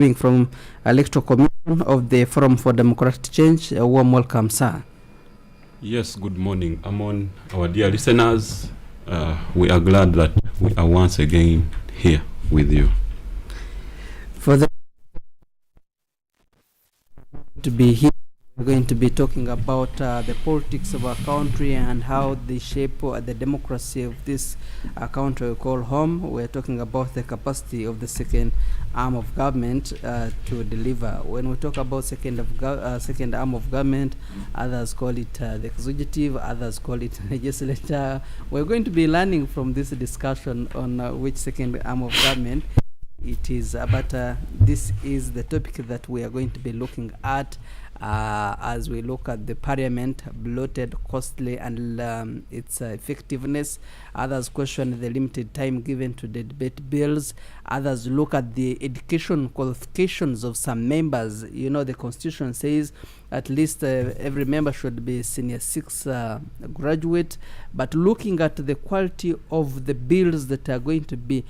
from Electoral Commission of the Forum for Democratic Change. A warm welcome, sir. Yes, good morning, Amon. Our dear listeners, we are glad that we are once again here with you. For the to be here, we're going to be talking about the politics of our country and how they shape the democracy of this country we call home. We're talking about the capacity of the second arm of government to deliver. When we talk about second arm of government, others call it the executive, others call it legislature. We're going to be learning from this discussion on which second arm of government it is, but this is the topic that we are going to be looking at as we look at the parliament, bloated, costly, and its effectiveness. Others question the limited time given to the debate bills. Others look at the education qualifications of some members. You know, the constitution says at least every member should be senior 6 graduate, but looking at the quality of the bills that are going to be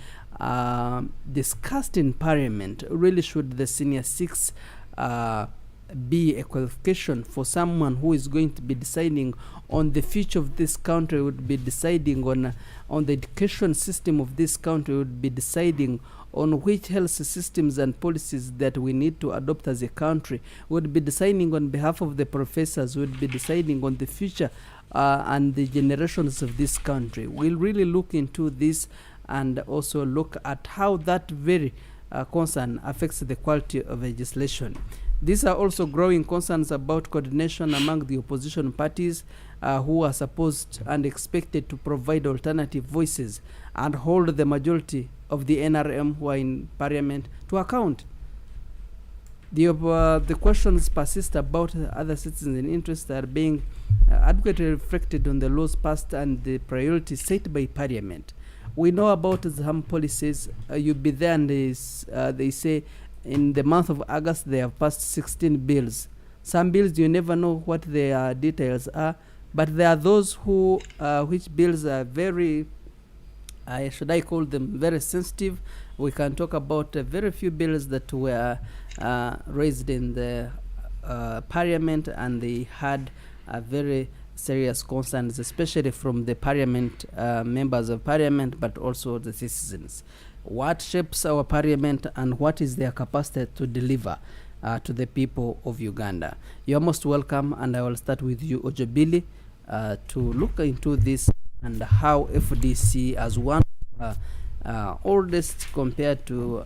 discussed in parliament, really should the senior 6 be a qualification for someone who is going to be deciding on the future of this country, would be deciding on the education system of this country, would be deciding on which health systems and policies that we need to adopt as a country, would be deciding on behalf of the professors, would be deciding on the future and the generations of this country. We'll really look into this and also look at how that very concern affects the quality of legislation. These are also growing concerns about coordination among the opposition parties who are supposed and expected to provide alternative voices and hold the majority of the NRM who are in parliament to account. The questions persist about other citizens in interest that are being adequately reflected on the laws passed and the priorities set by parliament. We know about some policies. You'll be there and they say in the month of August they have passed 16 bills. Some bills you never know what their details are, but there are those who which bills are very, should I call them very sensitive. We can talk about very few bills that were raised in the parliament, and they had very serious concerns, especially from the parliament members of parliament, but also the citizens. What shapes our parliament and what is their capacity to deliver to the people of Uganda? You're most welcome, and I will start with you, Ojobili, to look into this and how FDC as one oldest compared to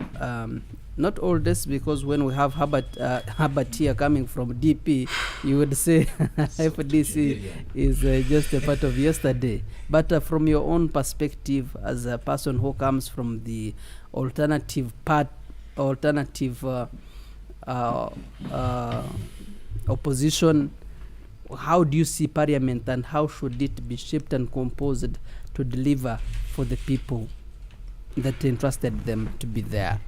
not oldest, because when we have Herbert here coming from DP, you would say FDC is just a part of yesterday. But from your own perspective, as a person who comes from the alternative opposition, how do you see parliament and how should it be shaped and composed to deliver for the people that entrusted them to be there?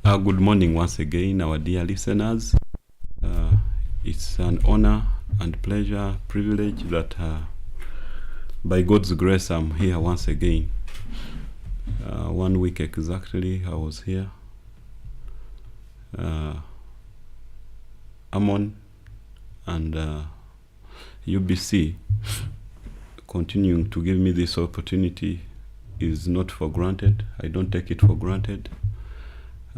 Good morning once again, our dear listeners. It's an honor and pleasure, privilege that by God's grace I'm here once again. 1 week exactly I was here. Amon and UBC continuing to give me this opportunity is not for granted. I don't take it for granted.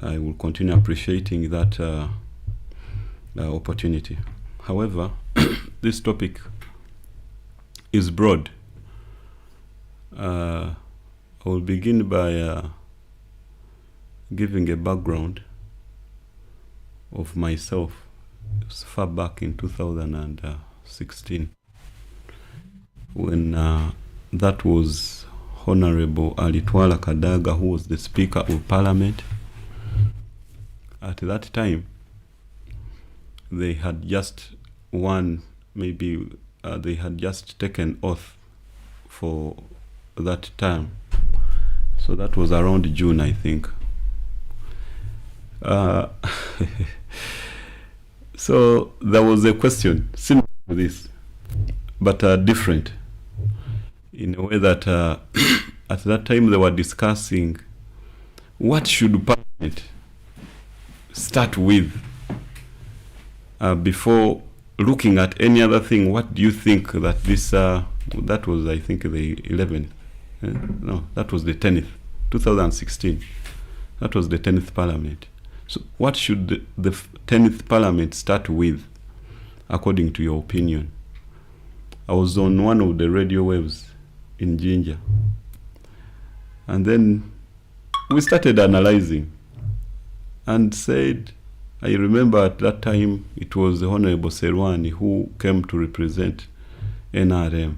I will continue appreciating that opportunity. However, this topic is broad. I will begin by giving a background of myself. It was far back in 2016 when that was Honorable Alitwala Kadaga, who was the Speaker of Parliament. At that time, they had just they had just taken oath for that term. So that was around June, I think. So there was a question similar to this, but different, in a way that at that time they were discussing what should Parliament it start with before looking at any other thing? What do you think that this that was, I think, the 11th? No, that was the 10th, 2016. That was the 10th Parliament. So what should the 10th Parliament start with, according to your opinion? I was on one of the radio waves in Jinja, and then we started analyzing and said, I remember at that time it was the Honorable Serwani who came to represent NRM.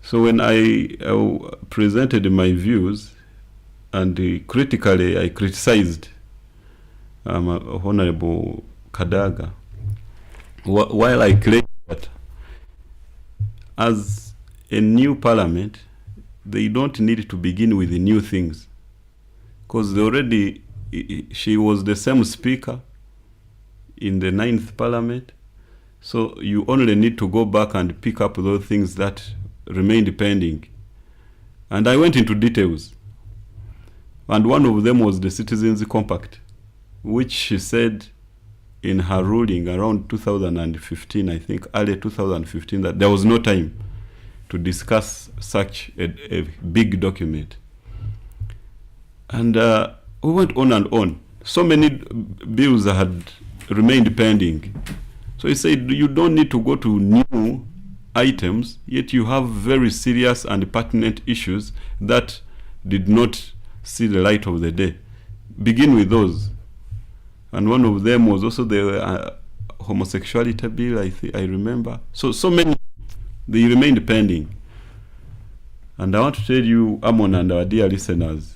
So when I presented my views, and critically I criticized Honorable Kadaga, while I claimed that as a new parliament, they don't need to begin with the new things, because already she was the same speaker in the 9th Parliament. So you only need to go back and pick up those things that remained pending. And I went into details. And one of them was the Citizens Compact, which she said in her ruling around 2015, I think, early 2015, that there was no time to discuss such a big document. And we went on and on. So many bills had remained pending. So he said, you don't need to go to new items, yet you have very serious and pertinent issues that did not see the light of the day. Begin with those. And one of them was also the homosexuality bill, I remember. So many, they remained pending. And I want to tell you, Amon and our dear listeners,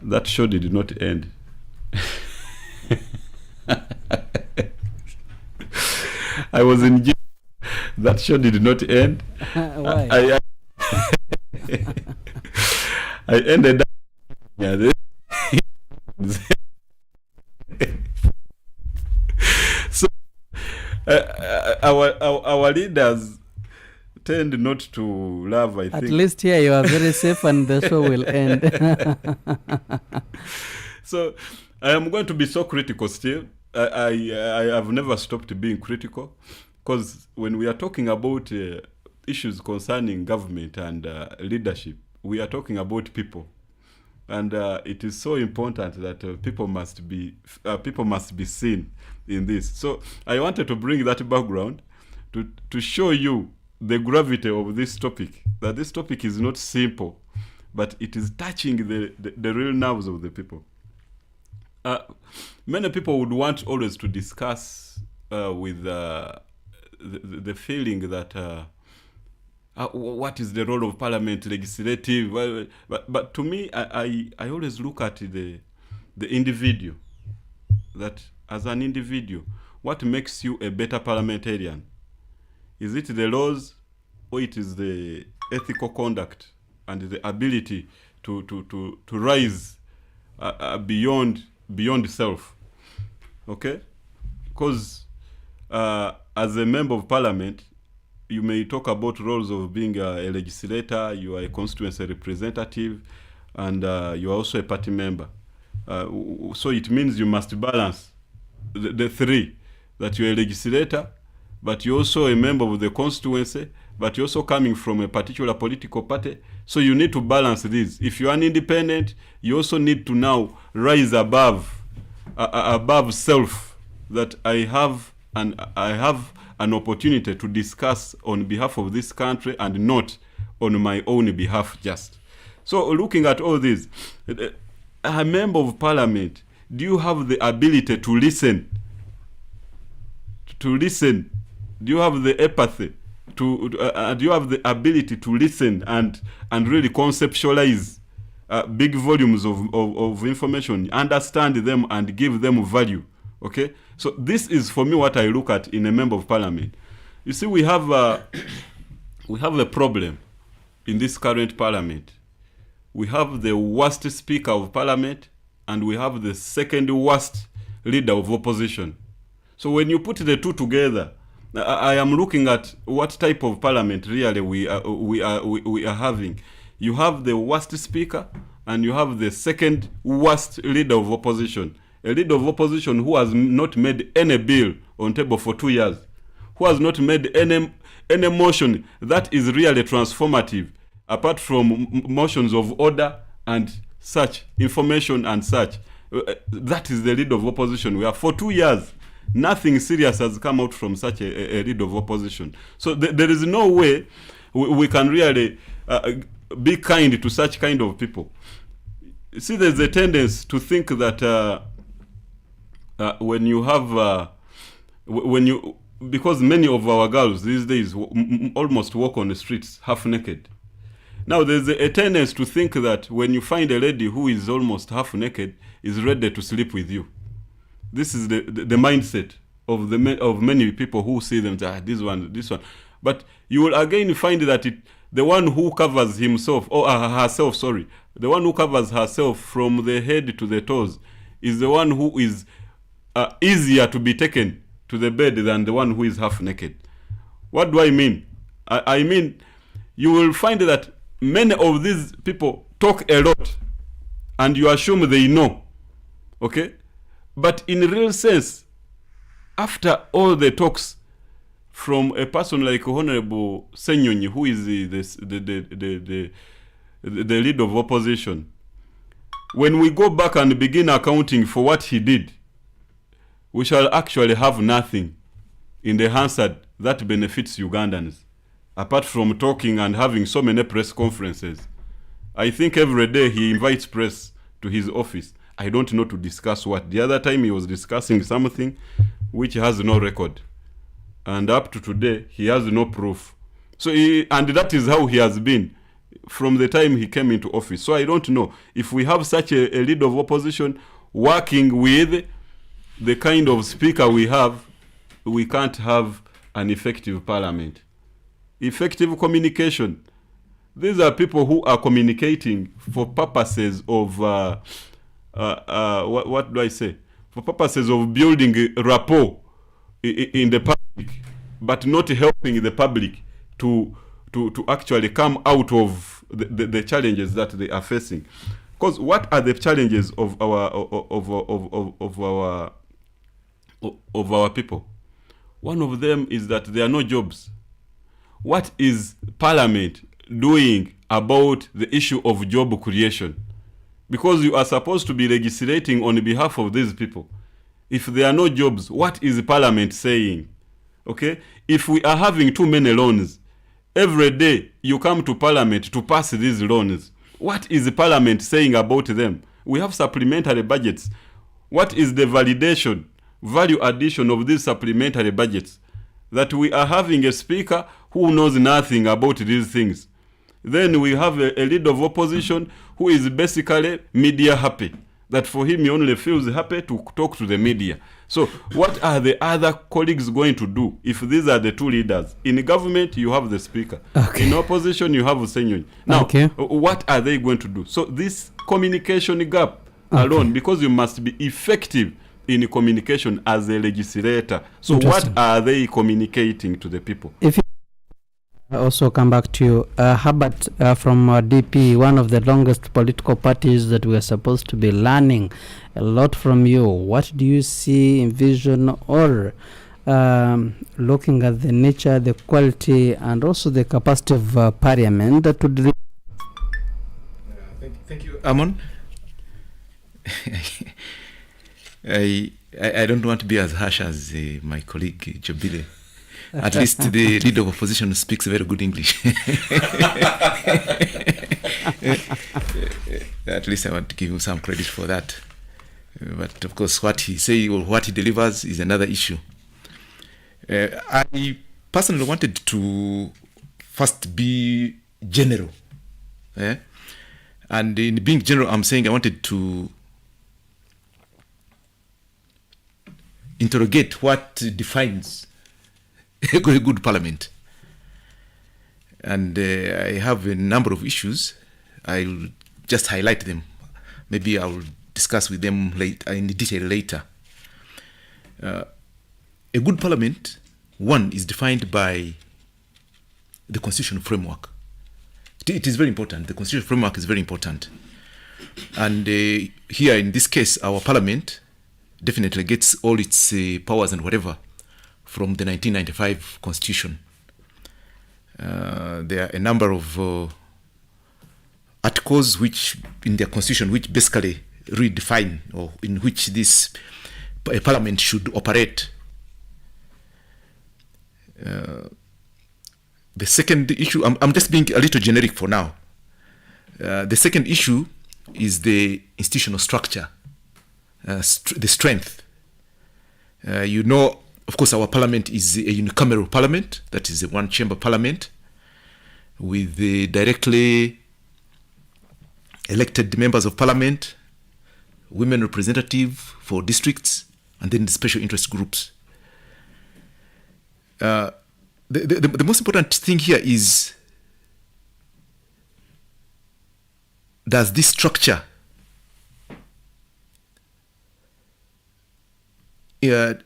that show did not end. I was in jail. That show did not end. Why? I ended up. Yeah, so our leaders tend not to love, I think. At least here you are very safe and the show will end. So I am going to be so critical still. I have never stopped being critical, because when we are talking about issues concerning government and leadership, we are talking about people. And it is so important that people must be seen in this. So I wanted to bring that background to show you the gravity of this topic, that this topic is not simple, but it is touching the real nerves of the people. Many people would want always to discuss with the feeling that what is the role of parliament, legislative? Well, but to me, I always look at the individual. That as an individual, what makes you a better parliamentarian? Is it the laws, or it is the ethical conduct and the ability to rise beyond self? Okay, because as a member of parliament, you may talk about roles of being a legislator, you are a constituency representative, and you are also a party member. So it means you must balance the three, that you're a legislator, but you're also a member of the constituency, but you're also coming from a particular political party. So you need to balance these. If you're an independent, you also need to now rise above self, that I have an opportunity to discuss on behalf of this country and not on my own behalf just. So looking at all this, a member of parliament, do you have the ability to listen? Do you have the empathy? Do you have the ability to listen and really conceptualize big volumes of information, understand them and give them value? Okay, so this is for me what I look at in a member of parliament. You see, we have a problem in this current parliament. We have the worst speaker of parliament, and we have the second worst leader of opposition. So when you put the two together, I am looking at what type of parliament really we are having. You have the worst speaker, and you have the second worst leader of opposition, a leader of opposition who has not made any bill on table for 2 years, who has not made any motion that is really transformative, apart from motions of order and such, information and such. That is the leader of opposition. We have for 2 years. Nothing serious has come out from such a leader of opposition. So there is no way we can really be kind to such kind of people. See, there's a tendency to think that when you have, because many of our girls these days almost walk on the streets half naked. Now, there's a tendency to think that when you find a lady who is almost half naked, is ready to sleep with you. This is the mindset of many people who see them, this one. But you will again find that the one who covers himself, or herself, sorry, the one who covers herself from the head to the toes is the one who is easier to be taken to the bed than the one who is half naked. What do I mean? I mean, you will find that many of these people talk a lot and you assume they know, okay? But in real sense, after all the talks from a person like Honorable Senyonyi, who is the leader of opposition, when we go back and begin accounting for what he did, we shall actually have nothing in the Hansard that benefits Ugandans, apart from talking and having so many press conferences. I think every day he invites press to his office. I don't know to discuss what. The other time he was discussing something which has no record. And up to today, he has no proof. So and that is how he has been from the time he came into office. So I don't know if we have such a leader of opposition working with the kind of speaker we have, we can't have an effective parliament. Effective communication. These are people who are communicating for purposes of, what do I say? For purposes of building rapport in the public, but not helping the public to actually come out of the challenges that they are facing. Because what are the challenges of our people? One of them is that there are no jobs. What is Parliament doing about the issue of job creation? Because you are supposed to be legislating on behalf of these people. If there are no jobs, what is Parliament saying? Okay? If we are having too many loans, every day you come to Parliament to pass these loans. What is Parliament saying about them? We have supplementary budgets. What is the validation, value addition of these supplementary budgets? That we are having a speaker who knows nothing about these things. Then we have a leader of opposition who is basically media happy. That for him, he only feels happy to talk to the media. So what are the other colleagues going to do if these are the two leaders? In government, you have the speaker. Okay. In opposition, you have Senyonyi. Now, okay, what are they going to do? So this communication gap alone, because you must be effective in communication as a legislator. So what are they communicating to the people? If I also come back to you, Herbert from DP, one of the longest political parties that we are supposed to be learning a lot from you. What do you see, envision, or looking at the nature, the quality, and also the capacity of Parliament that would... Thank you, Amon. I don't want to be as harsh as my colleague Jobile. At least the leader of opposition speaks very good English. At least I want to give him some credit for that. But of course, what he says or what he delivers is another issue. I personally wanted to first be general. And in being general, I'm saying I wanted to interrogate what defines a good parliament. And I have a number of issues. I'll just highlight them. Maybe I'll discuss with them in detail later. A good parliament, one, is defined by the constitutional framework. It is very important. The constitutional framework is very important. And here in this case, our parliament definitely gets all its powers and whatever from the 1995 constitution. There are a number of articles which in their constitution which basically redefine or in which this parliament should operate. The second issue, I'm just being a little generic for now. The second issue is the institutional structure, the strength. Of course, our parliament is a unicameral parliament, that is a one-chamber parliament with the directly elected members of parliament, women representative for districts, and then the special interest groups. The most important thing here is, does this structure have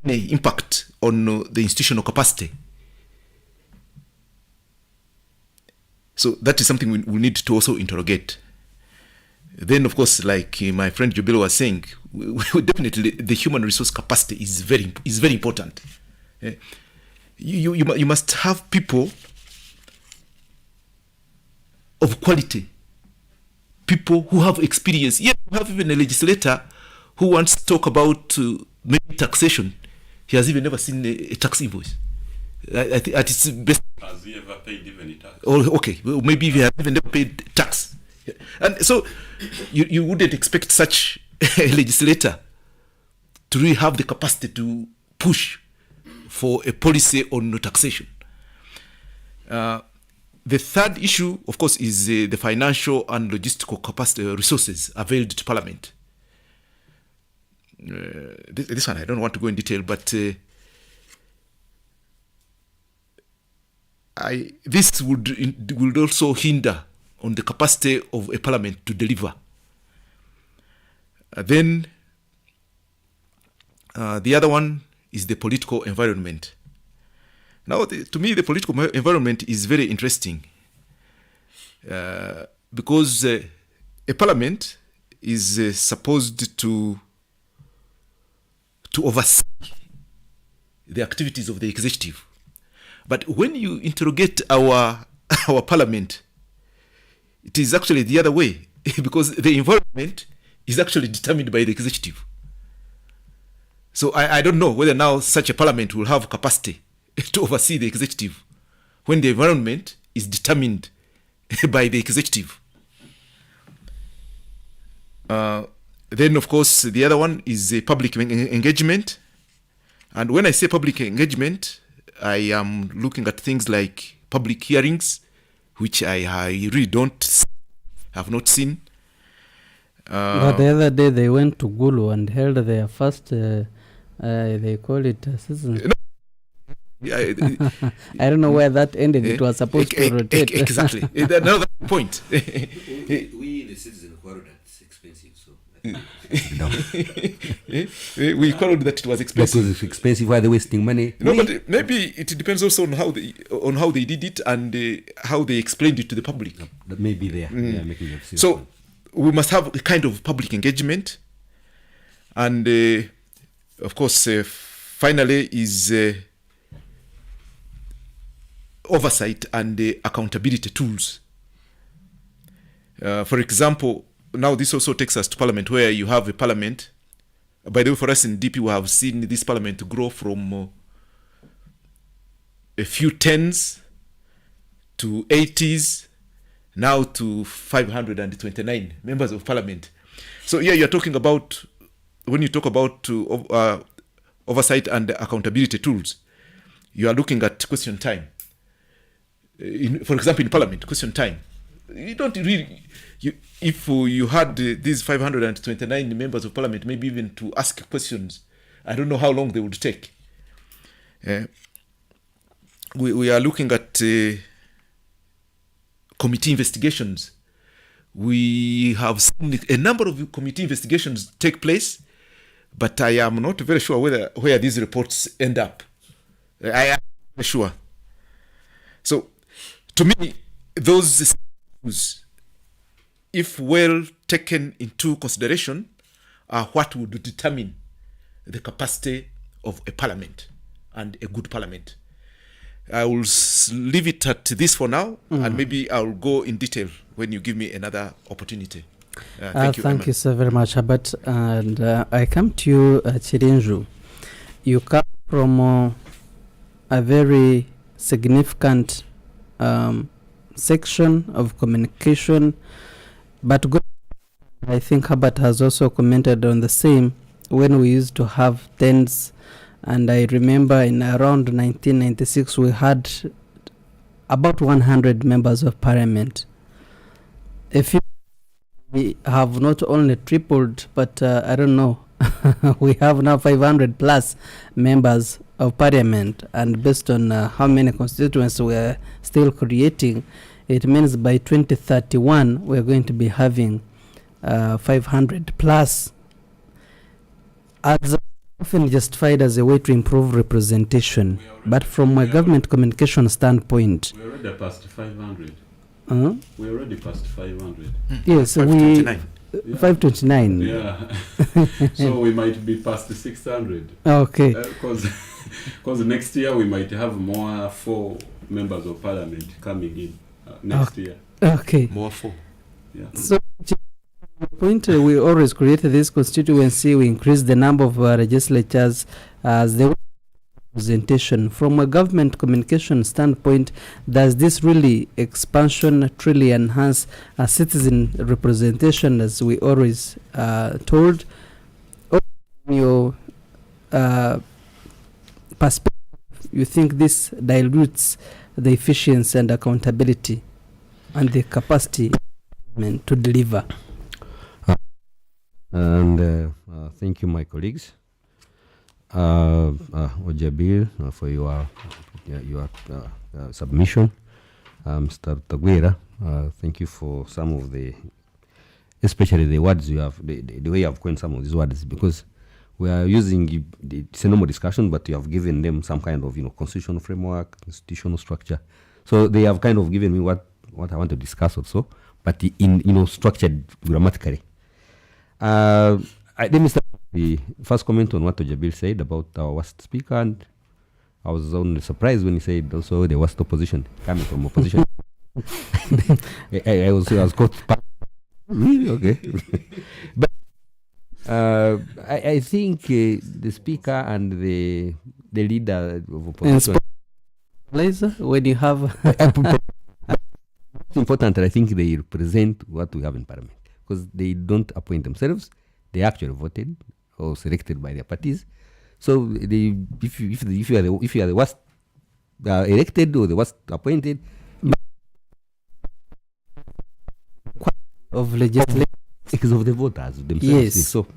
any impact on the institutional capacity? So that is something we need to also interrogate. Then, of course, like my friend Jubilo was saying, definitely the human resource capacity is very important. You must have people of quality, people who have experience. Yeah, you have even a legislator who wants to talk about maybe taxation. He has even never seen a tax invoice. I think at its best. Has he ever paid even a tax? Oh, okay. Well, maybe he has even never paid tax. And so you wouldn't expect such a legislator to really have the capacity to push for a policy on taxation. The third issue, of course, is the financial and logistical capacity resources availed to Parliament. This one I don't want to go in detail, but this would also hinder on the capacity of a Parliament to deliver. Then the other one is the political environment. Now, to me, the political environment is very interesting because a parliament is supposed to oversee the activities of the executive. But when you interrogate our parliament, it is actually the other way because the environment is actually determined by the executive. So I don't know whether now such a parliament will have capacity to oversee the executive when the environment is determined by the executive. Then, of course, the other one is public engagement. And when I say public engagement, I am looking at things like public hearings, which I really have not seen. But the other day they went to Gulu and held their first, they call it citizens. I don't know where that ended. It was supposed to rotate. Exactly. Another point. We the citizen quarreled that it's expensive, so we quarreled that it was expensive. Because it's expensive, why they're wasting money? No, but maybe it depends also on how they did it and how they explained it to the public. That may be there. Yeah, making it so we must have a kind of public engagement, and of course, finally is oversight and accountability tools. For example, now this also takes us to Parliament, where you have a Parliament. By the way, for us in DP, we have seen this Parliament grow from a few tens to 80s, now to 529 members of Parliament. So here you're talking about, when you talk about oversight and accountability tools, you are looking at question time. For example, in Parliament, question time. You don't really, if you had these 529 members of Parliament, maybe even to ask questions, I don't know how long they would take. We are looking at committee investigations. We have seen a number of committee investigations take place, but I am not very sure where these reports end up. I am not sure. So, to me, those issues if well taken into consideration, are what would determine the capacity of a parliament and a good parliament. I will leave it at this for now, and maybe I'll go in detail when you give me another opportunity. Thank you. Thank you so very much, Herbert. And I come to you, Chirinju. You come from a very significant section of communication, but I think Herbert has also commented on the same when we used to have tens. And I remember in around 1996, we had about 100 members of parliament. We have not only tripled, but I don't know, we have now 500 plus members of parliament. And based on how many constituents we are still creating, it means by 2031, we're going to be having 500 plus. As often justified as a way to improve representation, but from a government communication standpoint, we're already past 500. We're already past 500. Yes, 529. Yeah. So we might be past 600. Okay. Because next year we might have more 4 members of parliament coming in next year. Okay. More 4. Yeah. So point we always create this constituency, we increase the number of legislatures as the representation. From a government communication standpoint, does this really expansion truly enhance citizen representation, as we always told? Or your perspective, you think this dilutes the efficiency and accountability and the capacity to deliver? And thank you, my colleagues. Ojabil, for your submission. Mr. Taguera, thank you for some of especially the words you have, the way you have coined some of these words, because we are using it's a normal discussion, but you have given them some kind of constitutional framework, institutional structure. So they have kind of given me what I want to discuss also, but in structured grammatically. Let me start the first comment on what Ojabil said about our worst speaker, and I was only surprised when he said also the worst opposition coming from opposition. I was caught. Really? Okay. But I think the speaker and the leader of opposition. When you have it's important, I think they represent what we have in parliament, because they don't appoint themselves. They actually voted or selected by their parties. So if you are the worst elected or the worst appointed of legislation, because of the voters themselves. Yes. So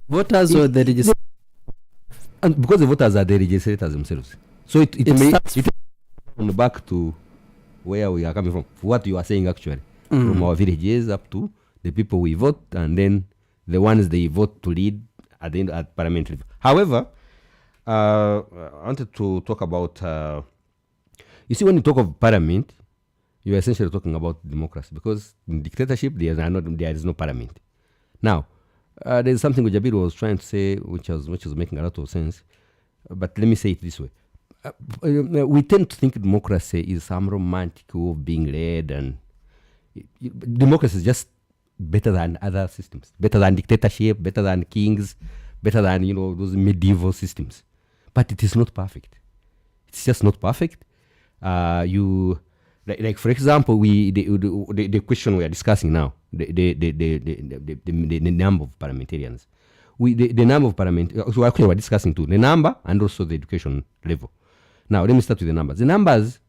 voters or the legislators, and because the voters are the legislators themselves. So it on back to where we are coming from. What you are saying actually, from our villages up to the people we vote, and then the ones they vote to lead at the end at parliamentary. However, I wanted to talk about. You see, when you talk of parliament, you are essentially talking about democracy, because in dictatorship there is no parliament. Now, there is something Ujabir was trying to say, which was making a lot of sense. But let me say it this way: we tend to think democracy is some romantic way of being led, and democracy is just better than other systems, better than dictatorship, better than kings, better than those medieval systems. But it is not perfect. It's just not perfect. Like for example, the question we are discussing now, the number of parliamentarians. The number of parliamentarians. So actually, we're discussing two: the number and also the education level. Now, let me start with the numbers. The numbers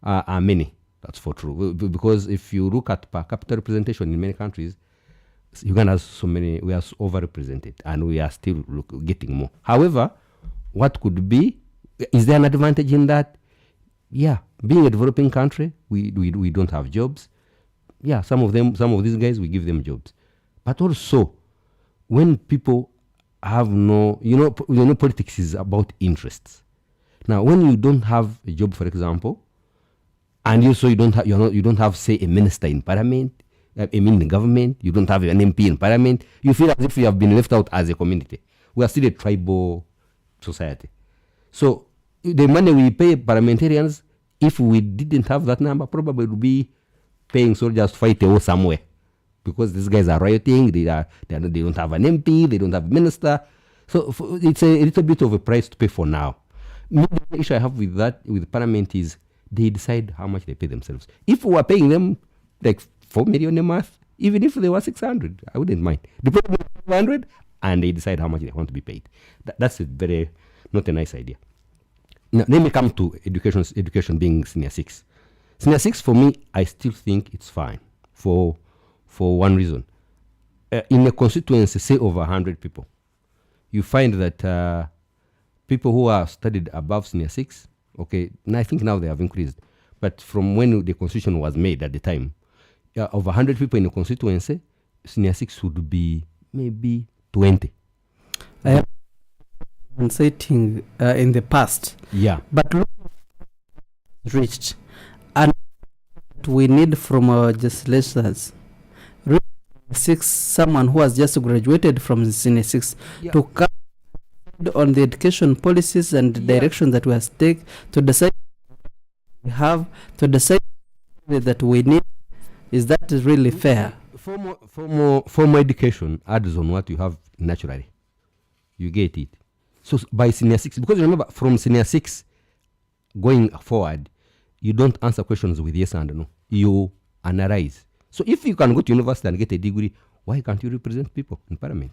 are many. That's for true. Because if you look at per capita representation in many countries, Uganda has so many. We are overrepresented, and we are still getting more. However, what could be? Is there an advantage in that? Yeah, being a developing country, we don't have jobs. Yeah, some of these guys, we give them jobs. But also, when people have politics is about interests. Now, when you don't have a job, for example, And also you don't have say a minister in parliament, the government. You don't have an MP in parliament. You feel as if you have been left out as a community. We are still a tribal society. So the money we pay parliamentarians, if we didn't have that number, probably would be paying soldiers to fight a war somewhere, because these guys are rioting. They don't have an MP. They don't have a minister. So it's a little bit of a price to pay for now. The issue I have with parliament is they decide how much they pay themselves. If we were paying them like 4 million a month, even if they were 600, I wouldn't mind. The problem is 500, and they decide how much they want to be paid. That's not a nice idea. Now, let me come to education being senior 6. Senior 6, for me, I still think it's fine for one reason. In a constituency, say over 100 people, you find that people who are studied above senior 6, okay, and I think now they have increased, but from when the constitution was made at the time, over 100 people in a constituency, senior 6 would be maybe 20. I have been saying in the past. Yeah. But look, reached, and we need from our legislators, someone who has just graduated from senior 6 to come on the education policies and the direction that we have to take, to decide that we need. Is that really fair? Formal education adds on what you have naturally. You get it. So by senior 6, because remember, from senior 6 going forward, you don't answer questions with yes and no. You analyze. So if you can go to university and get a degree, why can't you represent people in parliament?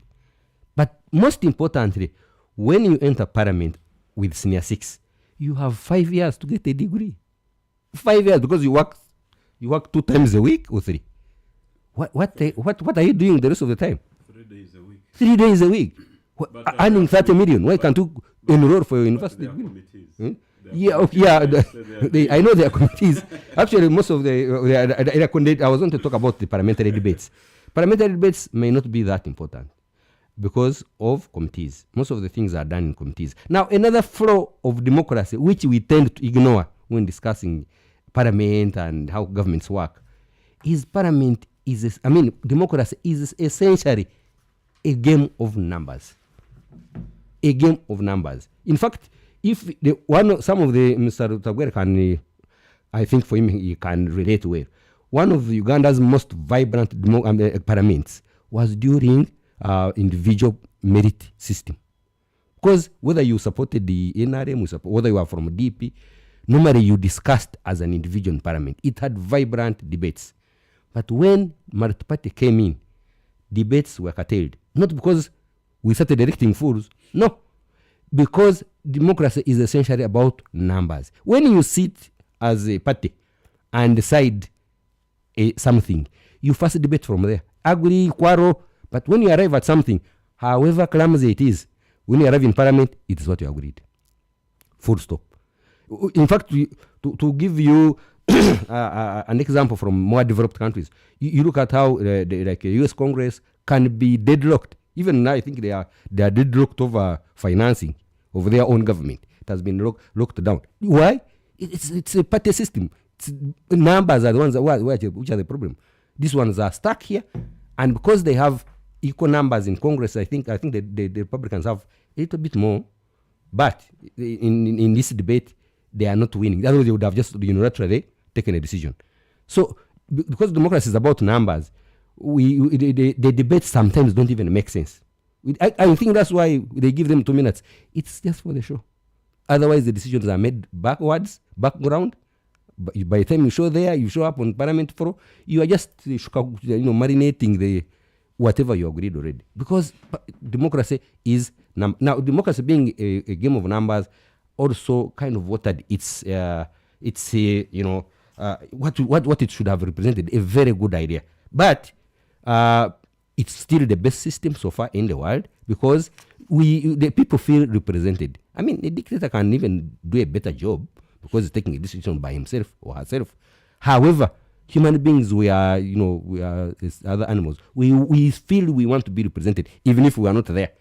But most importantly, when you enter parliament with senior 6, you have 5 years to get a degree. 5 years, because you work 2 times a week or 3. What are you doing the rest of the time? 3 days a week. 3 days a week. Earning 30 million. Why can't you enroll for your university degree? I know there are committees. Actually, most of I was going to talk about the parliamentary debates. Parliamentary debates may not be that important because of committees. Most of the things are done in committees. Now, another flaw of democracy, which we tend to ignore when discussing parliament and how governments work, is democracy is essentially a game of numbers. A game of numbers. In fact, if some of the Mr. Tagwere can, I think for him he can relate well. One of Uganda's most vibrant parliaments was during individual merit system. Because whether you supported the NRM, whether you are from DP, normally you discussed as an individual in parliament. It had vibrant debates. But when multi-party came in, debates were curtailed. Not because we started electing fools, no. Because democracy is essentially about numbers. When you sit as a party and decide something, you first debate from there. Agree, quarrel, but when you arrive at something, however clumsy it is, when you arrive in parliament, it is what you agreed. Full stop. In fact, to give you an example from more developed countries, you look at how the US Congress can be deadlocked. Even now, I think they are deadlocked over financing of their own government. It has been locked down. Why? It's a party system. Numbers are the ones which are the problem. These ones are stuck here, and because they have equal numbers in Congress, I think the Republicans have a little bit more. But in this debate, they are not winning. Otherwise, they would have just unilaterally taken a decision. So, because democracy is about numbers, the debates sometimes don't even make sense. I think that's why they give them 2 minutes. It's just for the show. Otherwise, the decisions are made background. By the time you show up on Parliament floor, you are just marinating the whatever you agreed already. Because democracy is now democracy being a game of numbers, also kind of watered what it should have represented, a very good idea. But it's still the best system so far in the world because the people feel represented. I mean, a dictator can even do a better job because he's taking a decision by himself or herself. However, human beings, we are other animals. We feel we want to be represented even if we are not there.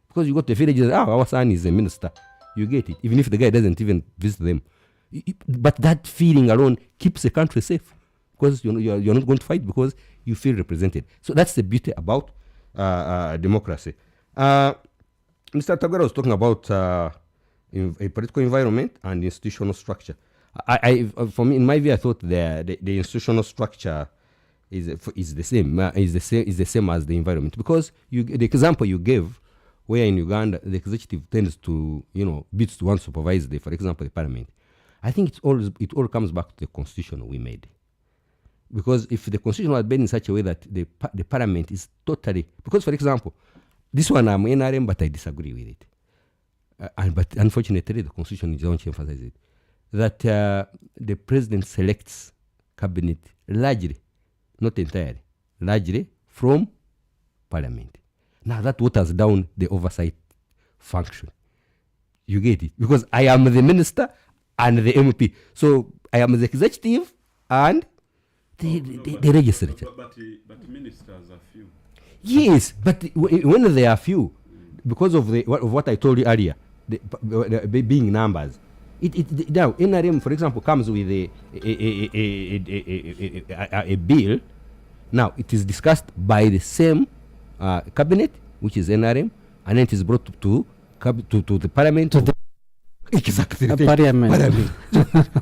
Because you go to the villages, our son is a minister. You get it. Even if the guy doesn't even visit them. But that feeling alone keeps the country safe, because you're not going to fight because you feel represented. So that's the beauty about democracy. Mr. Tagora was talking about a political environment and institutional structure. For me, in my view, I thought the institutional structure is the same as the environment, because the example you gave, where in Uganda the executive tends to beat to one supervisor, for example, the parliament. I think it all comes back to the constitution we made, because if the constitution was made in such a way that the parliament is totally, because for example, this one I'm NRM, but I disagree with it, but unfortunately the constitution don't emphasize it, that the president selects cabinet largely, not entirely, largely from parliament. Now that waters down the oversight function. You get it? Because I am the minister and the MP. So I am the executive and the legislature. But ministers are few. Yes, but when they are few, because of what I told you earlier, the being numbers, now NRM, for example, comes with a bill. Now it is discussed by the same cabinet, which is NRM, and then it is brought to the parliament. Exactly. Parliament.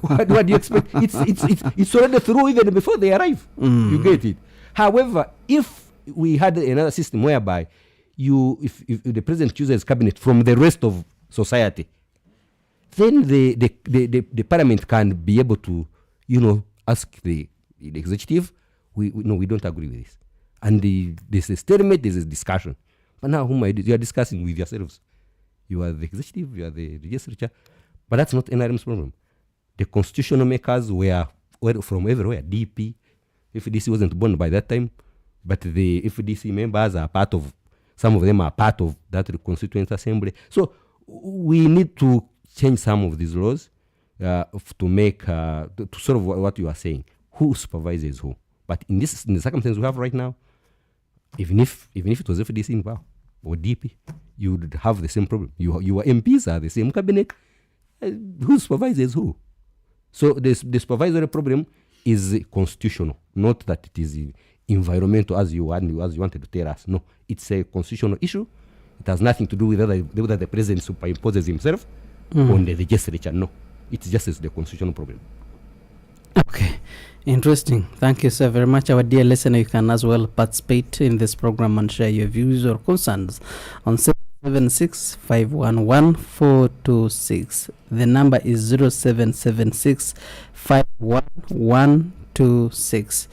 What do you expect? It's already through even before they arrive. You get it. However, if we had another system whereby if the president chooses cabinet from the rest of society, then the parliament can be able to ask the executive, we don't agree with this, and there's a stalemate, there's a discussion. But now you are discussing with yourselves. You are the executive, you are the legislature, but that's not NRM's problem. The constitutional makers were from everywhere. DP, FDC wasn't born by that time, but the FDC members are some of them are part of that constituent assembly. So we need to change some of these laws to make, to sort of what you are saying. Who supervises who? But in the circumstances we have right now, even if it was FDC in power or DP, you would have the same problem. Your MPs are the same cabinet. Who supervises who? So the supervisory problem is constitutional, not that it is environmental as you wanted to tell us. No, it's a constitutional issue. It has nothing to do with whether the president superimposes himself on the legislature. No, it's just the constitutional problem. Okay. Interesting. Thank you, sir, very much. Our dear listener, you can as well participate in this program and share your views or concerns on 776-511-426. The number is 0776-511-426.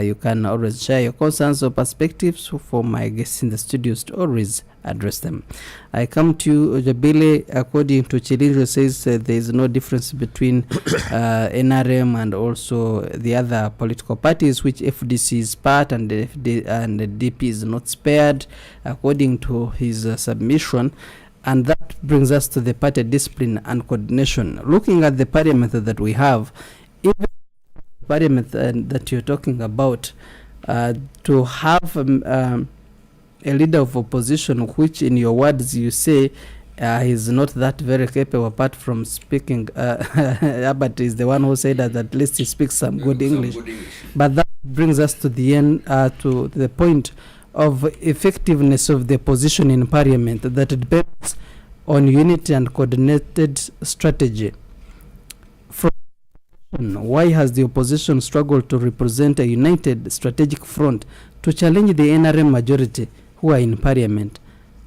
You can always share your concerns or perspectives. For my guests in the studios to always address them. I come to you, Jabile. According to Chiliro, says there is no difference between NRM and also the other political parties, which FDC is part and the DP is not spared, according to his submission. And that brings us to the party discipline and coordination. Looking at the parliament that we have, even the parliament that you're talking about, to have a leader of opposition, which in your words you say he's not that very capable apart from speaking, but is the one who said that at least he speaks some good English. But that brings us to the end, to the point of effectiveness of the opposition in parliament, that it depends on unity and coordinated strategy. Why has the opposition struggled to represent a united strategic front to challenge the NRM majority who are in parliament?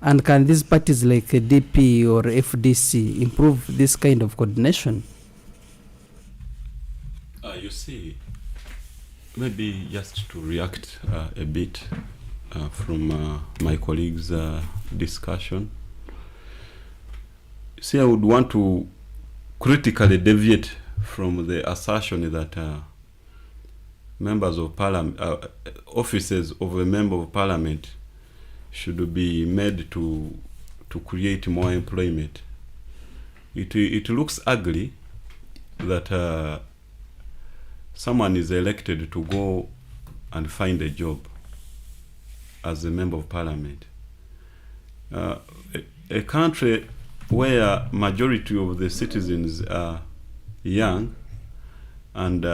And can these parties like DP or FDC improve this kind of coordination? You see, maybe just to react a bit from my colleagues' discussion. See, I would want to critically deviate from the assertion that members of parliament, offices of a member of parliament should be made to create more employment. It looks ugly that someone is elected to go and find a job as a member of parliament. A country where majority of the citizens are young, and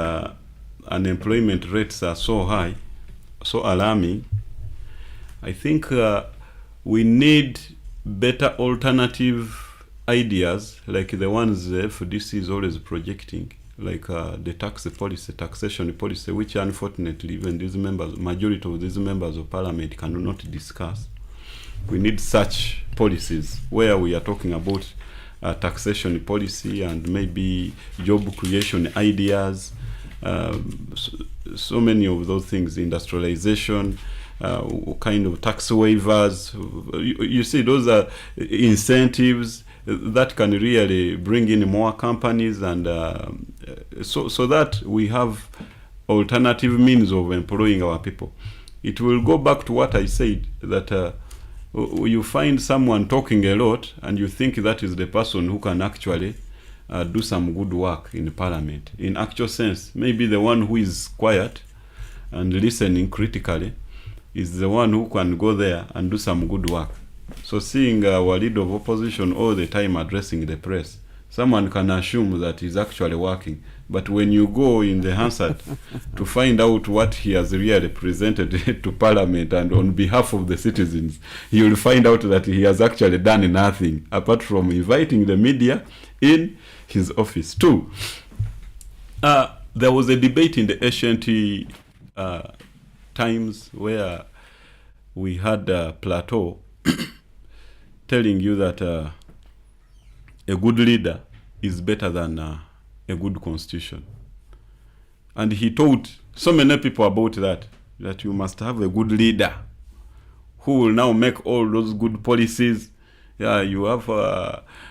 unemployment rates are so high, so alarming, I think we need better alternative ideas like the ones the FDC is always projecting, like the taxation policy, which unfortunately even these members, majority of these members of parliament cannot discuss. We need such policies where we are talking about taxation policy and maybe job creation ideas, so many of those things, industrialization, kind of tax waivers. You see, those are incentives that can really bring in more companies, and so that we have alternative means of employing our people. It will go back to what I said, that you find someone talking a lot and you think that is the person who can actually do some good work in parliament. In actual sense, maybe the one who is quiet and listening critically is the one who can go there and do some good work. So seeing our leader of opposition all the time addressing the press, someone can assume that he's actually working. But when you go in the Hansard to find out what he has really presented to Parliament and on behalf of the citizens, you will find out that he has actually done nothing apart from inviting the media in his office too. There was a debate in the ancient times where we had Plateau telling you that a good leader is better than a good constitution. And he taught so many people about that you must have a good leader who will now make all those good policies. Yeah, you have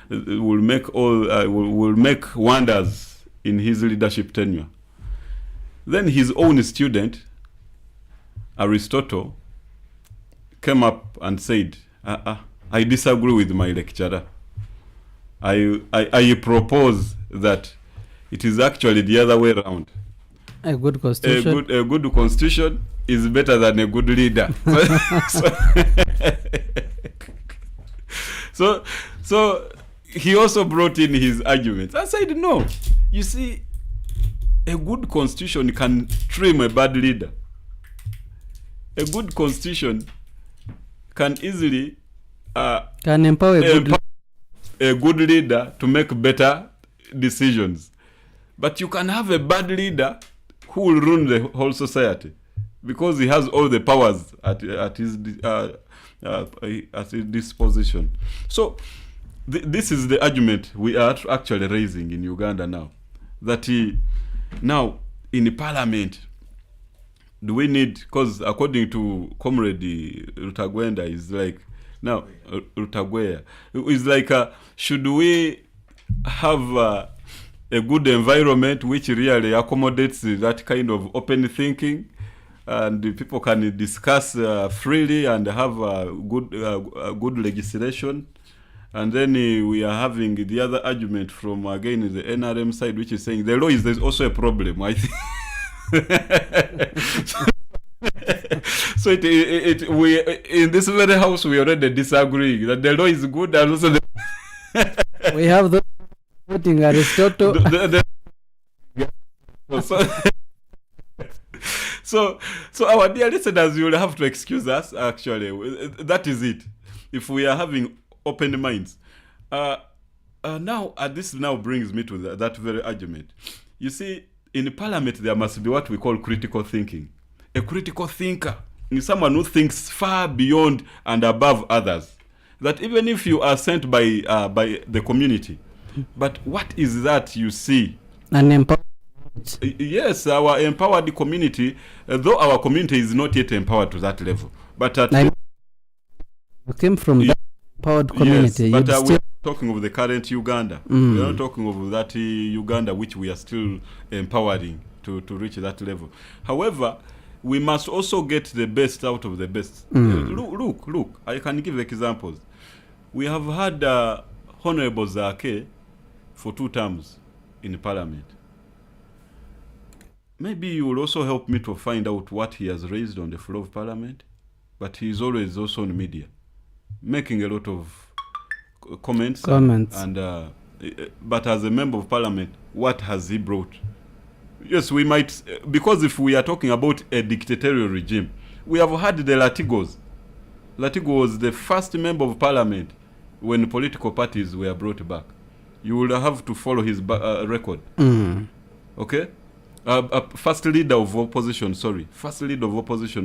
will make wonders in his leadership tenure. Then his own student, Aristotle, came up and said, I disagree with my lecturer. I propose that it is actually the other way around. A good constitution. A good constitution is better than a good leader. So he also brought in his arguments. I said, no. You see, a good constitution can trim a bad leader. A good constitution can easily can empower a good leader to make better decisions. But you can have a bad leader who will ruin the whole society because he has all the powers at his disposition. So this is the argument we are actually raising in Uganda now. That now in the parliament, do we need, because according to Comrade Rutagwenda is like, now Rutagwea is like, should we have a good environment which really accommodates that kind of open thinking, and people can discuss freely and have good legislation? And then we are having the other argument from, again, the NRM side, which is saying the law is there's also a problem, I think. So we in this very house we already disagree that the law is good, and also we have the voting Aristotle. So our dear listeners, you will have to excuse us. Actually, that is it. If we are having open minds, now this now brings me to that very argument. You see, in Parliament there must be what we call critical thinking. A critical thinker is someone who thinks far beyond and above others. That even if you are sent by the community, but what is that you see? An empowered. Yes, our empowered community, though our community is not yet empowered to that level. But you came from that empowered community. Yes, but we're talking of the current Uganda. We're not talking of that Uganda which we are still empowering to reach that level. However, we must also get the best out of the best. Look, I can give examples. We have had Honorable Zake for 2 terms in Parliament. Maybe you will also help me to find out what he has raised on the floor of Parliament, but he is always also on media, making a lot of comments. And but as a member of parliament, what has he brought? Yes, we might, because if we are talking about a dictatorial regime, we have had the Latigos. Latigo was the first member of parliament when political parties were brought back. You will have to follow his record. Okay? First leader of opposition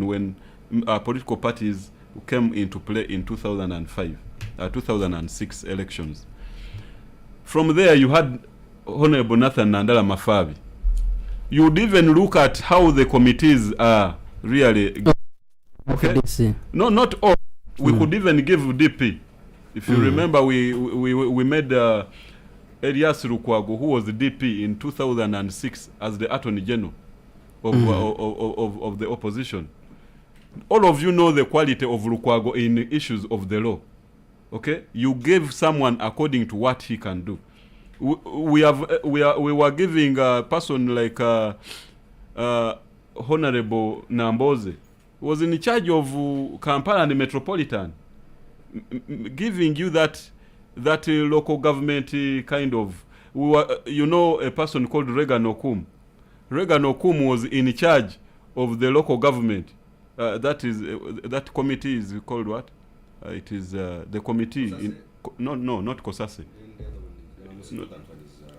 when political parties came into play in 2005, 2006 elections. From there, you had Honorable Nathan Nandala Mafabi. You would even look at how the committees are really. Okay? No, not all. We could even give DP. If you remember, we made Elias Lukwago, who was the DP in 2006 as the Attorney General of the opposition. All of you know the quality of Lukwago in issues of the law. Okay? You gave someone according to what he can do. We were giving a person like Honorable Namboze, who was in charge of Kampala and the Metropolitan, giving you that local government kind of. We were, a person called Regan Okum. Regan Okum was in charge of the local government. That committee is called what? It is the committee. Not Kosase.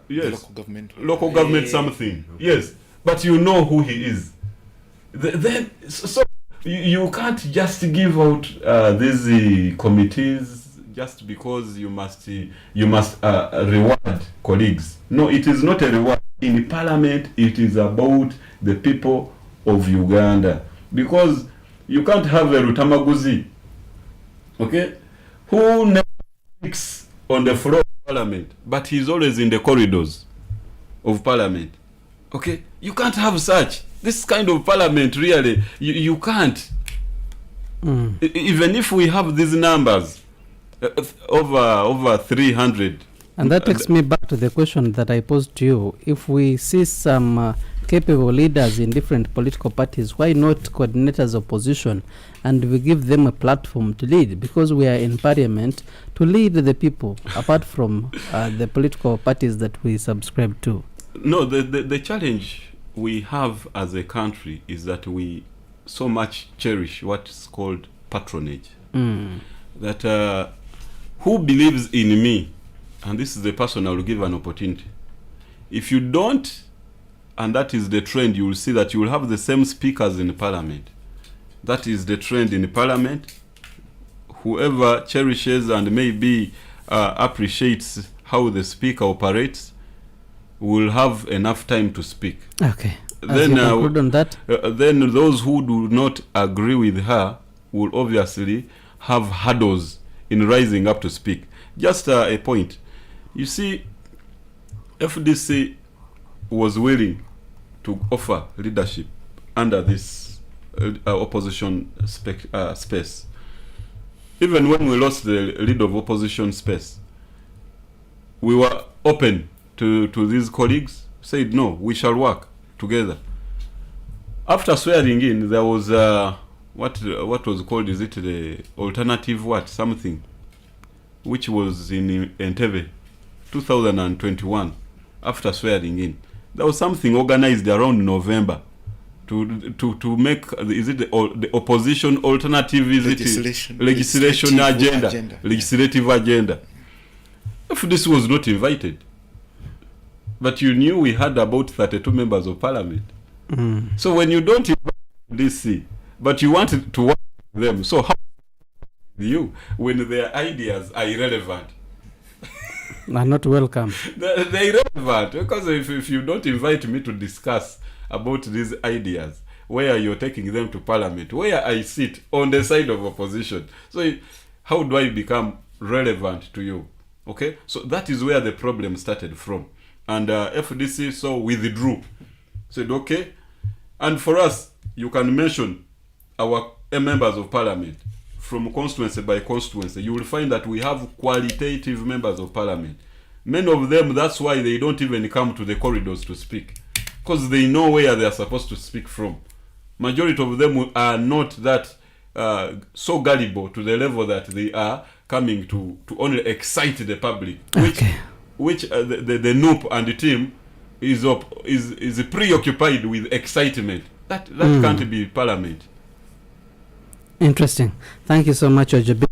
Yes, local government something. Yes, but you know who he is. Then so you can't just give out these committees just because you must reward colleagues. No, it is not a reward. In parliament, it is about the people of Uganda, because you can't have a Rutamaguzi, okay, who never speaks on the floor of parliament, but he's always in the corridors of parliament. Okay, you can't have such. This kind of parliament, really, you can't. Even if we have these numbers, over 300. And that takes me back to the question that I posed to you. If we see some capable leaders in different political parties, why not coordinators of opposition, and we give them a platform to lead? Because we are in parliament to lead the people, apart from the political parties that we subscribe to. No, the challenge we have as a country is that we so much cherish what's called patronage. That who believes in me, and this is the person I will give an opportunity. If you don't, and that is the trend, you will see that you will have the same speakers in parliament. That is the trend in parliament. Whoever cherishes and maybe appreciates how the speaker operates will have enough time to speak. Okay. Then, on that? Then those who do not agree with her will obviously have hurdles in rising up to speak. Just a point. You see, FDC was willing to offer leadership under this opposition space. Even when we lost the lead of opposition space, we were open to these colleagues, said no, we shall work together. After swearing in, there was what was called, is it the alternative something, which was in Entebbe, 2021. After swearing in, there was something organized around November to make, is it the opposition alternative, is legislative agenda. If this was not invited, but you knew we had about 32 members of parliament. So when you don't invite DC, but you wanted to work with them, so how do you when their ideas are irrelevant? Are not welcome. They're irrelevant, because if you don't invite me to discuss about these ideas, where you're taking them to parliament, where I sit on the side of opposition, so how do I become relevant to you? Okay, so that is where the problem started from. And FDC so withdrew, said okay. And for us, you can mention our members of parliament from constituency by constituency. You will find that we have qualitative members of parliament. Many of them, that's why they don't even come to the corridors to speak, because they know where they are supposed to speak from. Majority of them are not that so gullible to the level that they are coming to only excite the public, Okay. which the NUP and the team is preoccupied with excitement. That can't be parliament. Interesting. Thank you so much, Ojobi.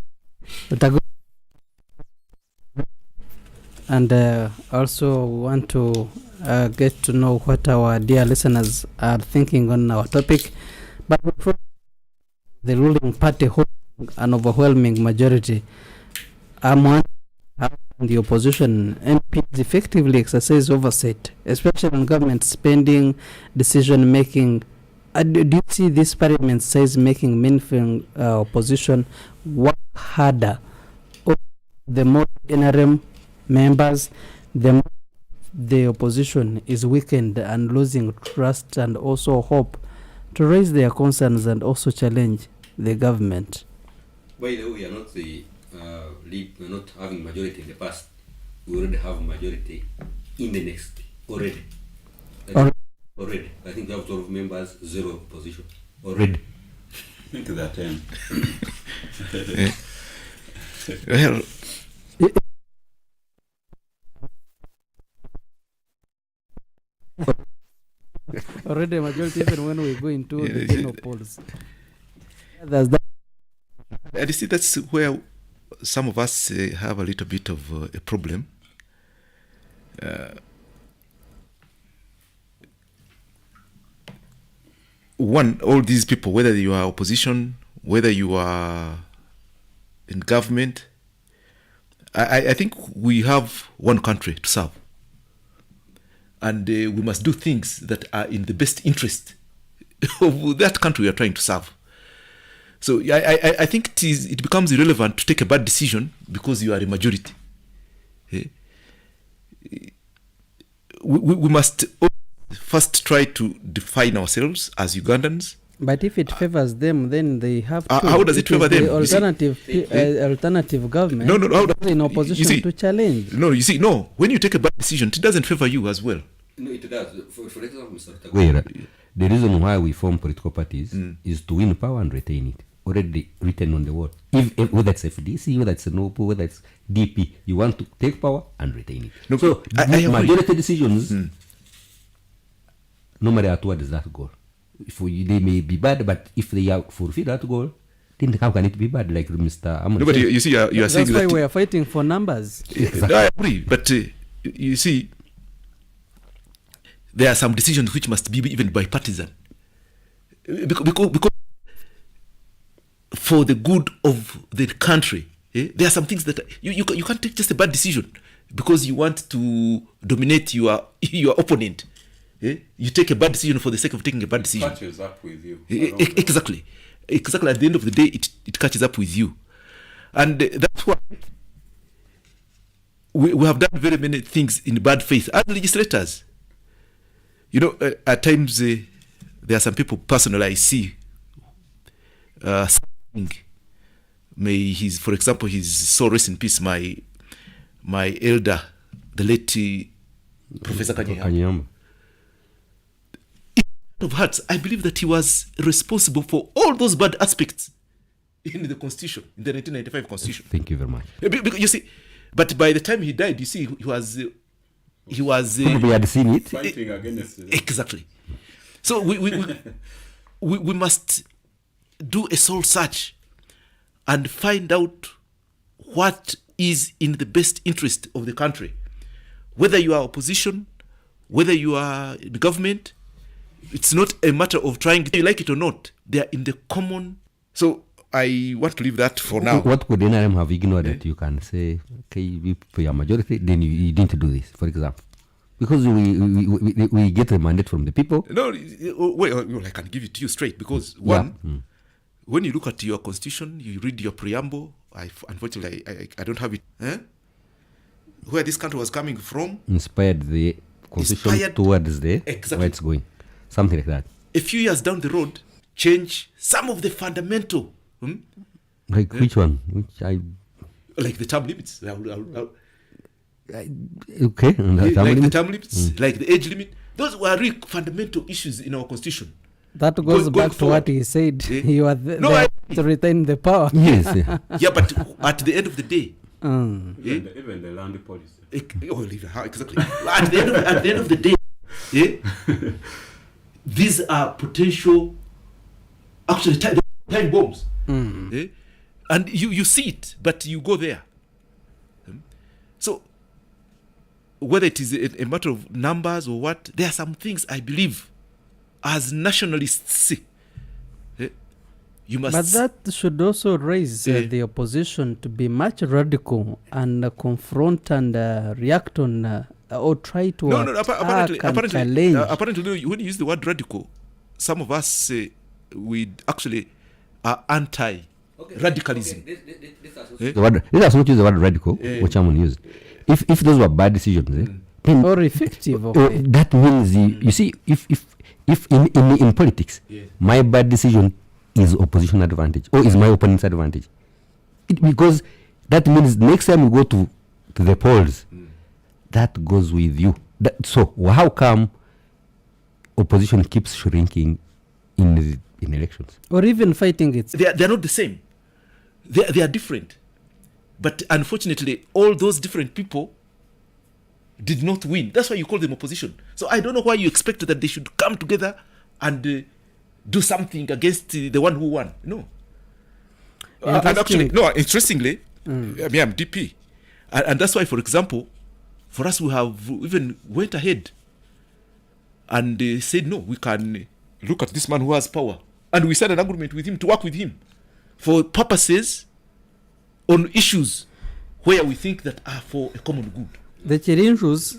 And also want to get to know what our dear listeners are thinking on our topic. But before the ruling party holding an overwhelming majority, Amon and the opposition MPs effectively exercise oversight, especially on government spending, decision making. Do you see this parliament size making meaningful opposition work harder? The more NRM members, the more the opposition is weakened and losing trust and also hope to raise their concerns and also challenge the government. By the way, we are not we're not having majority in the past. We already have majority in the next already. Already. I think we have 12 members, 0 opposition. Already. I think that 10. Well, Already a majority even when we go into the general polls. There's that. and you see, that's where some of us have a little bit of a problem. One, all these people, whether you are opposition, whether you are in government, I think we have one country to serve. And we must do things that are in the best interest of that country we are trying to serve. So I think it becomes irrelevant to take a bad decision because you are a majority. We must first try to define ourselves as Ugandans. But if it favors them, then they have to. How does it favor them? The alternative government. No. How does, in opposition to challenge. No, you see, no. When you take a bad decision, it doesn't favor you as well. No, it does. For example, Mr. Tago. Wait, the reason why we form political parties is to win power and retain it. Already written on the wall. If whether it's FDC, whether it's NOPO, whether it's DP, you want to take power and retain it. No, so I majority decisions normally are towards that goal. They may be bad, but if they are fulfill that goal, then how can it be bad? Like Mr. Amon. No, but you see, you are saying that. That's why we are fighting for numbers. Exactly. I agree, but you see, there are some decisions which must be even bipartisan, because for the good of the country, there are some things that you can't take just a bad decision because you want to dominate your opponent. You take a bad decision for the sake of taking a bad decision. It catches up with you. Exactly. At the end of the day, it catches up with you. And that's why we have done very many things in bad faith as legislators. You know, at times there are some people personally I see may for example, his soul rest in peace, my elder, the late Professor Kanyama. Of hearts, I believe that he was responsible for all those bad aspects in the Constitution, in the 1995 Constitution. Thank you very much. Because you see, but by the time he died, you see, he was we had seen it. Fighting against it. Exactly. So we must do a soul search and find out what is in the best interest of the country. Whether you are opposition, whether you are in government, it's not a matter of trying to like it or not. They are in the common. So I want to leave that for now. What could NRM have ignored that you can say, okay, for your majority, then you didn't do this, for example? Because we get a mandate from the people. No, well, I can give it to you straight because one, when you look at your constitution, you read your preamble. Unfortunately, I don't have it. Where this country was coming from. Inspired the constitution towards the where it's going. Something like that. A few years down the road, change some of the fundamental. Like which one? Like the term limits. Okay. The term limits, like the age limit. Those were really fundamental issues in our constitution. That goes back to what he said. You are there to retain the power. Yes. Yeah, but at the end of the day, Even the land policy. Exactly. At the end of the day, these are potential, actually, time bombs. And you see it, but you go there. So, whether it is a matter of numbers or what, there are some things I believe as nationalists, you must. But that should also raise the opposition to be much radical and confront and react on or try to attack and challenge. Apparently, when you use the word radical, some of us we actually are anti-radicalism. Let us not use the word radical, which Amon used. If those were bad decisions, then or effective, that means you see, if in politics, my bad decision is opposition advantage or is my opponent's advantage, because that means next time you go to the polls, that goes with you. So how come opposition keeps shrinking in elections or even fighting it? They are not the same. They are different. But unfortunately, all those different people did not win. That's why you call them opposition. So I don't know why you expect that they should come together and do something against the one who won. No. And actually, interestingly, I mean, I'm DP. And that's why, for example, for us, we have even went ahead and said, no, we can look at this man who has power. And we signed an agreement with him to work with him for purposes on issues where we think that are for a common good. The Chirinjus,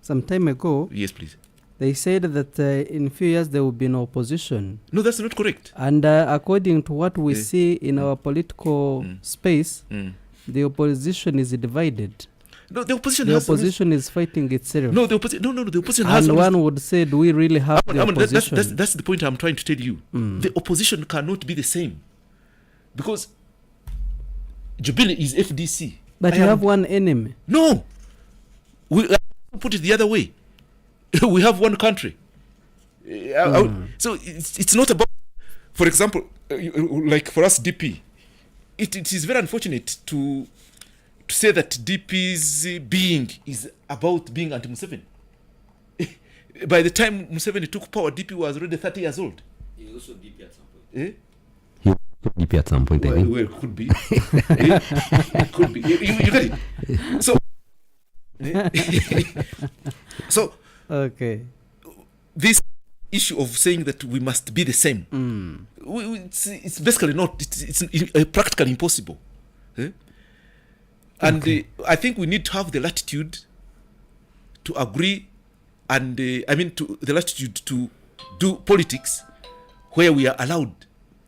some time ago, yes, please, they said that in a few years there will be no opposition. No, that's not correct. And according to what we see in our political space, the opposition is divided. No, the opposition is fighting itself. No, the opposition has. And one would say, do we really have the opposition? That's the point I'm trying to tell you. The opposition cannot be the same, because Jubilee is FDC. But you have one enemy. No, we put it the other way. We have one country. So it's not about, for example, like for us DP, it is very unfortunate to say that DP's being is about being anti-Museveni. By the time Museveni took power, DP was already 30 years old. He was also DP at some point. He was DP at some point, I think. Well, could be. It could be. You get it? So, okay. This issue of saying that we must be the same, it's basically not, it's practically impossible. And I think we need to have the latitude to agree and, to the latitude to do politics where we are allowed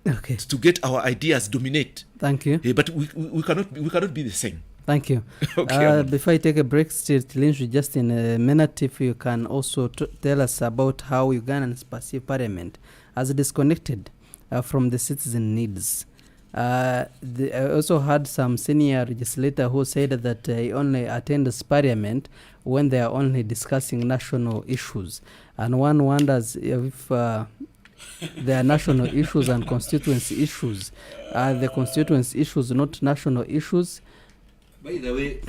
to get our ideas dominate. Thank you. But we cannot be the same. Thank you. Before I take a break, still, Lindsay, just in a minute, if you can also tell us about how Ugandans perceive Parliament as disconnected from the citizen needs. I also had some senior legislator who said that he only attends Parliament when they are only discussing national issues. And one wonders if there are national issues and constituency issues. Are the constituency issues not national issues? By the way,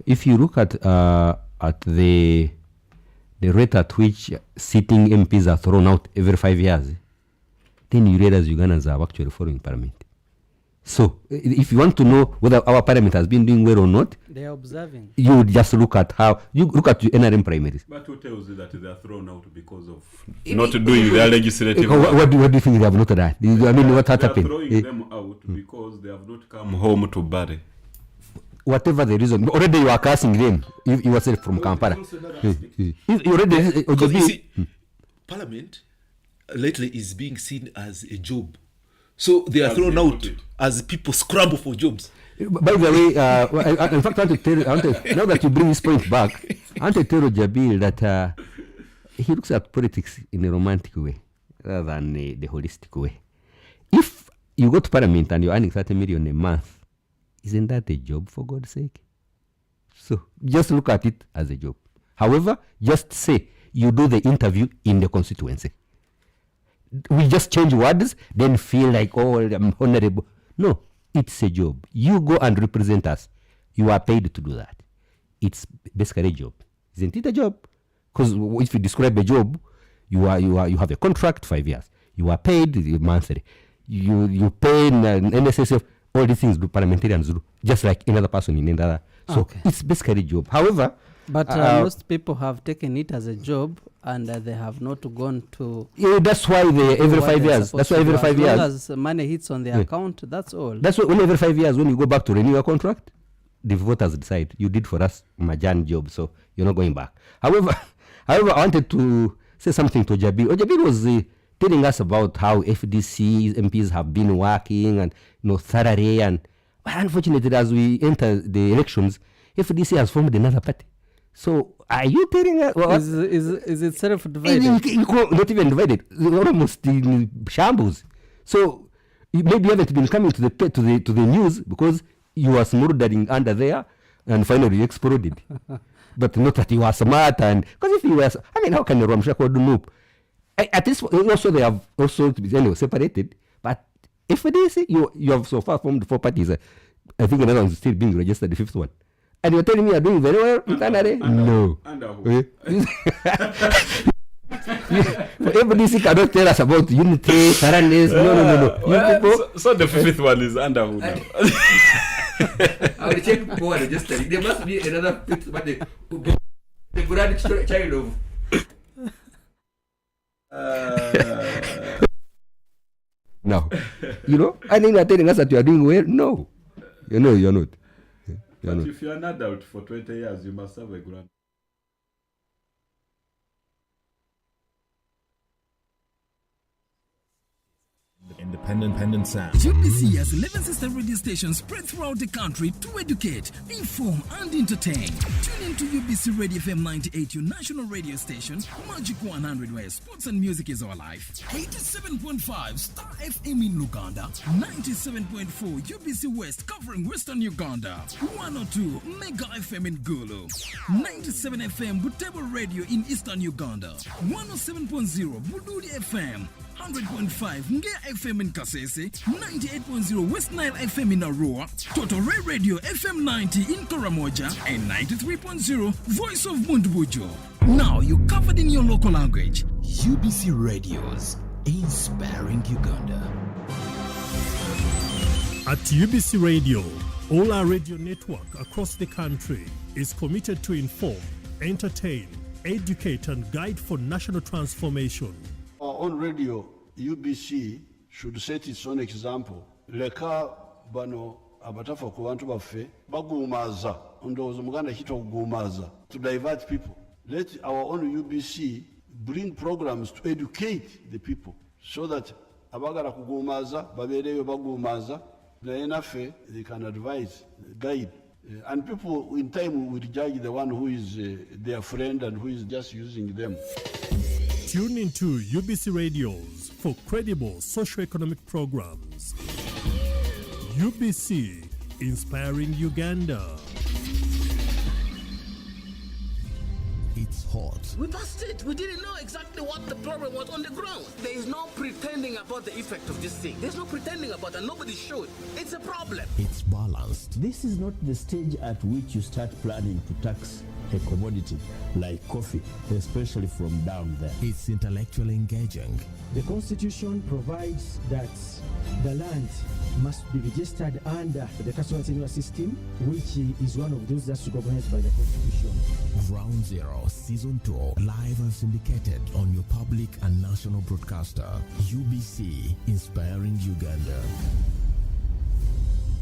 if you look at the rate at which sitting MPs are thrown out every 5 years, then you realize Ugandans are actually following Parliament. So, if you want to know whether our Parliament has been doing well or not, they are observing. You would just look at how you look at the NRM primaries. But who tells you that they are thrown out because of not doing their legislative work? What do you think they have not done? I mean, what happened? They are throwing them out because they have not come home to bury. Whatever the reason, already you are cursing them. You were said from Kampala. You see, Parliament lately is being seen as a job. So they are thrown out as people scramble for jobs. By the way, in fact, I want to tell you, now that you bring this point back, I want to tell Jabil that he looks at politics in a romantic way rather than the holistic way. If you go to Parliament and you're earning 30 million a month, isn't that a job, for God's sake? So just look at it as a job. However, just say you do the interview in the constituency. we just change words, then feel like, oh, I'm honorable. No, it's a job. You go and represent us. You are paid to do that. It's basically a job. Isn't it a job? Because if you describe a job, you have a contract 5 years. You are paid monthly. You pay in NSSF. All these things do parliamentarians do, just like another person in another. So it's basically a job. However, but most people have taken it as a job, and they have not gone to. Yeah, that's why every 5 years. That's why every 5 years. As money hits on their account, that's all. That's why every 5 years, when you go back to renew your contract, the voters decide you did for us Majan job, so you're not going back. However, I wanted to say something to Jabir. Jabir was telling us about how FDC MPs have been working and thoroughly, and unfortunately, as we enter the elections, FDC has formed another party. So are you telling us? Is it self-divided? Not even divided. Almost in shambles. So maybe you haven't been coming to the news because you were smoldering under there, and finally you exploded. But not that you are smart, and because if you were, how can Ramshako do nope? At least also they have also separated. But if you have so far formed 4 parties, I think another one is still being registered, the 5th one. And you're telling me you're doing very well in Canada? No. FDC cannot tell us about unity, fairness. No. So the 5th one is under who now? I will check who are registering. There must be another 5th, but the grand child of. No. I think you're telling us that you are doing well. No. You're not. But if you're an adult for 20 years, you must have a grant. Independent sound. UBC has 11 sister radio stations spread throughout the country to educate, inform, and entertain. Tune in to UBC Radio FM 98, your national radio station, Magic 100, where sports and music is our life. 87.5 Star FM in Uganda, 97.4 UBC West covering Western Uganda, 102 Mega FM in Gulu, 97 FM Butebo Radio in Eastern Uganda, 107.0 Bududi FM, 100.5 Nge FM in Kasese, 98.0 West Nile FM in Arua, Totore Radio FM 90 in Karamoja, and 93.0 Voice of Mundbujo. Now you're covered in your local language. UBC Radios, inspiring Uganda. At UBC Radio, all our radio network across the country is committed to inform, entertain, educate, and guide for national transformation. On radio, UBC should set its own example. Leka bano abatafa ku bantu baffe bagumaza ndowooza muganda kito kugumaza to divert people. Let our own UBC bring programs to educate the people so that abagala kugumaza babeereyo bagumaza naye naffe they can advise, guide. And people in time will judge the one who is their friend and who is just using them. Tune into UBC Radios for credible socio-economic programs. UBC, inspiring Uganda. It's hot. We lost it. We didn't know exactly what the problem was on the ground. There is no pretending about the effect of this thing. There's no pretending about it. Nobody should. It's a problem. It's balanced. This is not the stage at which you start planning to tax a commodity like coffee, especially from down there. It's intellectually engaging. The Constitution provides that the land must be registered under the customer tenure system, which is one of those that's recognized by the Constitution. Ground Zero Season 2, live and syndicated on your public and national broadcaster. UBC, inspiring Uganda.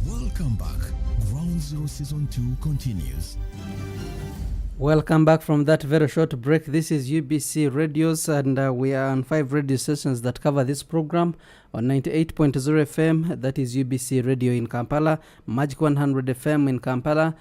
Welcome back. Ground Zero Season 2 continues. Welcome back from that very short break. This is UBC Radios, and we are on 5 radio stations that cover this program. On 98.0 FM, that is UBC Radio in Kampala, Magic 100 FM in Kampala,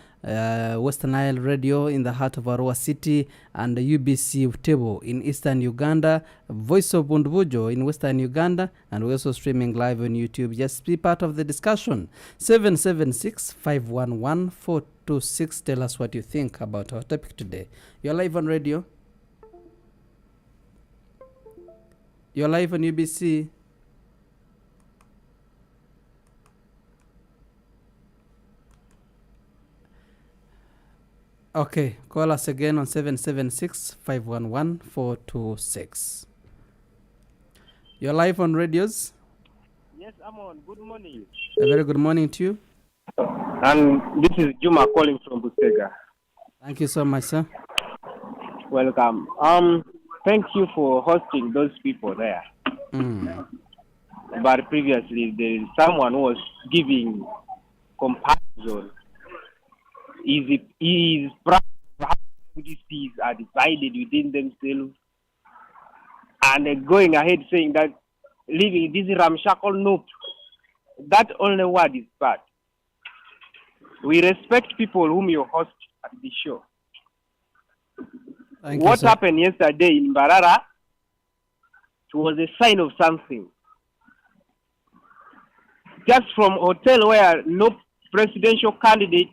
Western Nile Radio in the heart of Arua City, and UBC Butebo in Eastern Uganda, Voice of Mundbujo in Western Uganda, and we're also streaming live on YouTube. Just be part of the discussion. 776-511-426. Tell us what you think about our topic today. You're live on radio. You're live on UBC. Okay, call us again on 776-511-426. You're live on radios. Yes, Amon. Good morning. A very good morning to you. And this is Juma calling from Buteega. Thank you so much, sir. Welcome. Thank you for hosting those people there. But previously, someone was giving comparison. Is how these things are divided within themselves, and going ahead saying that living this ramshackle nope. That only word is bad. We respect people whom you host at the show. What happened yesterday in Barara, it was a sign of something. Just from a hotel where no presidential candidate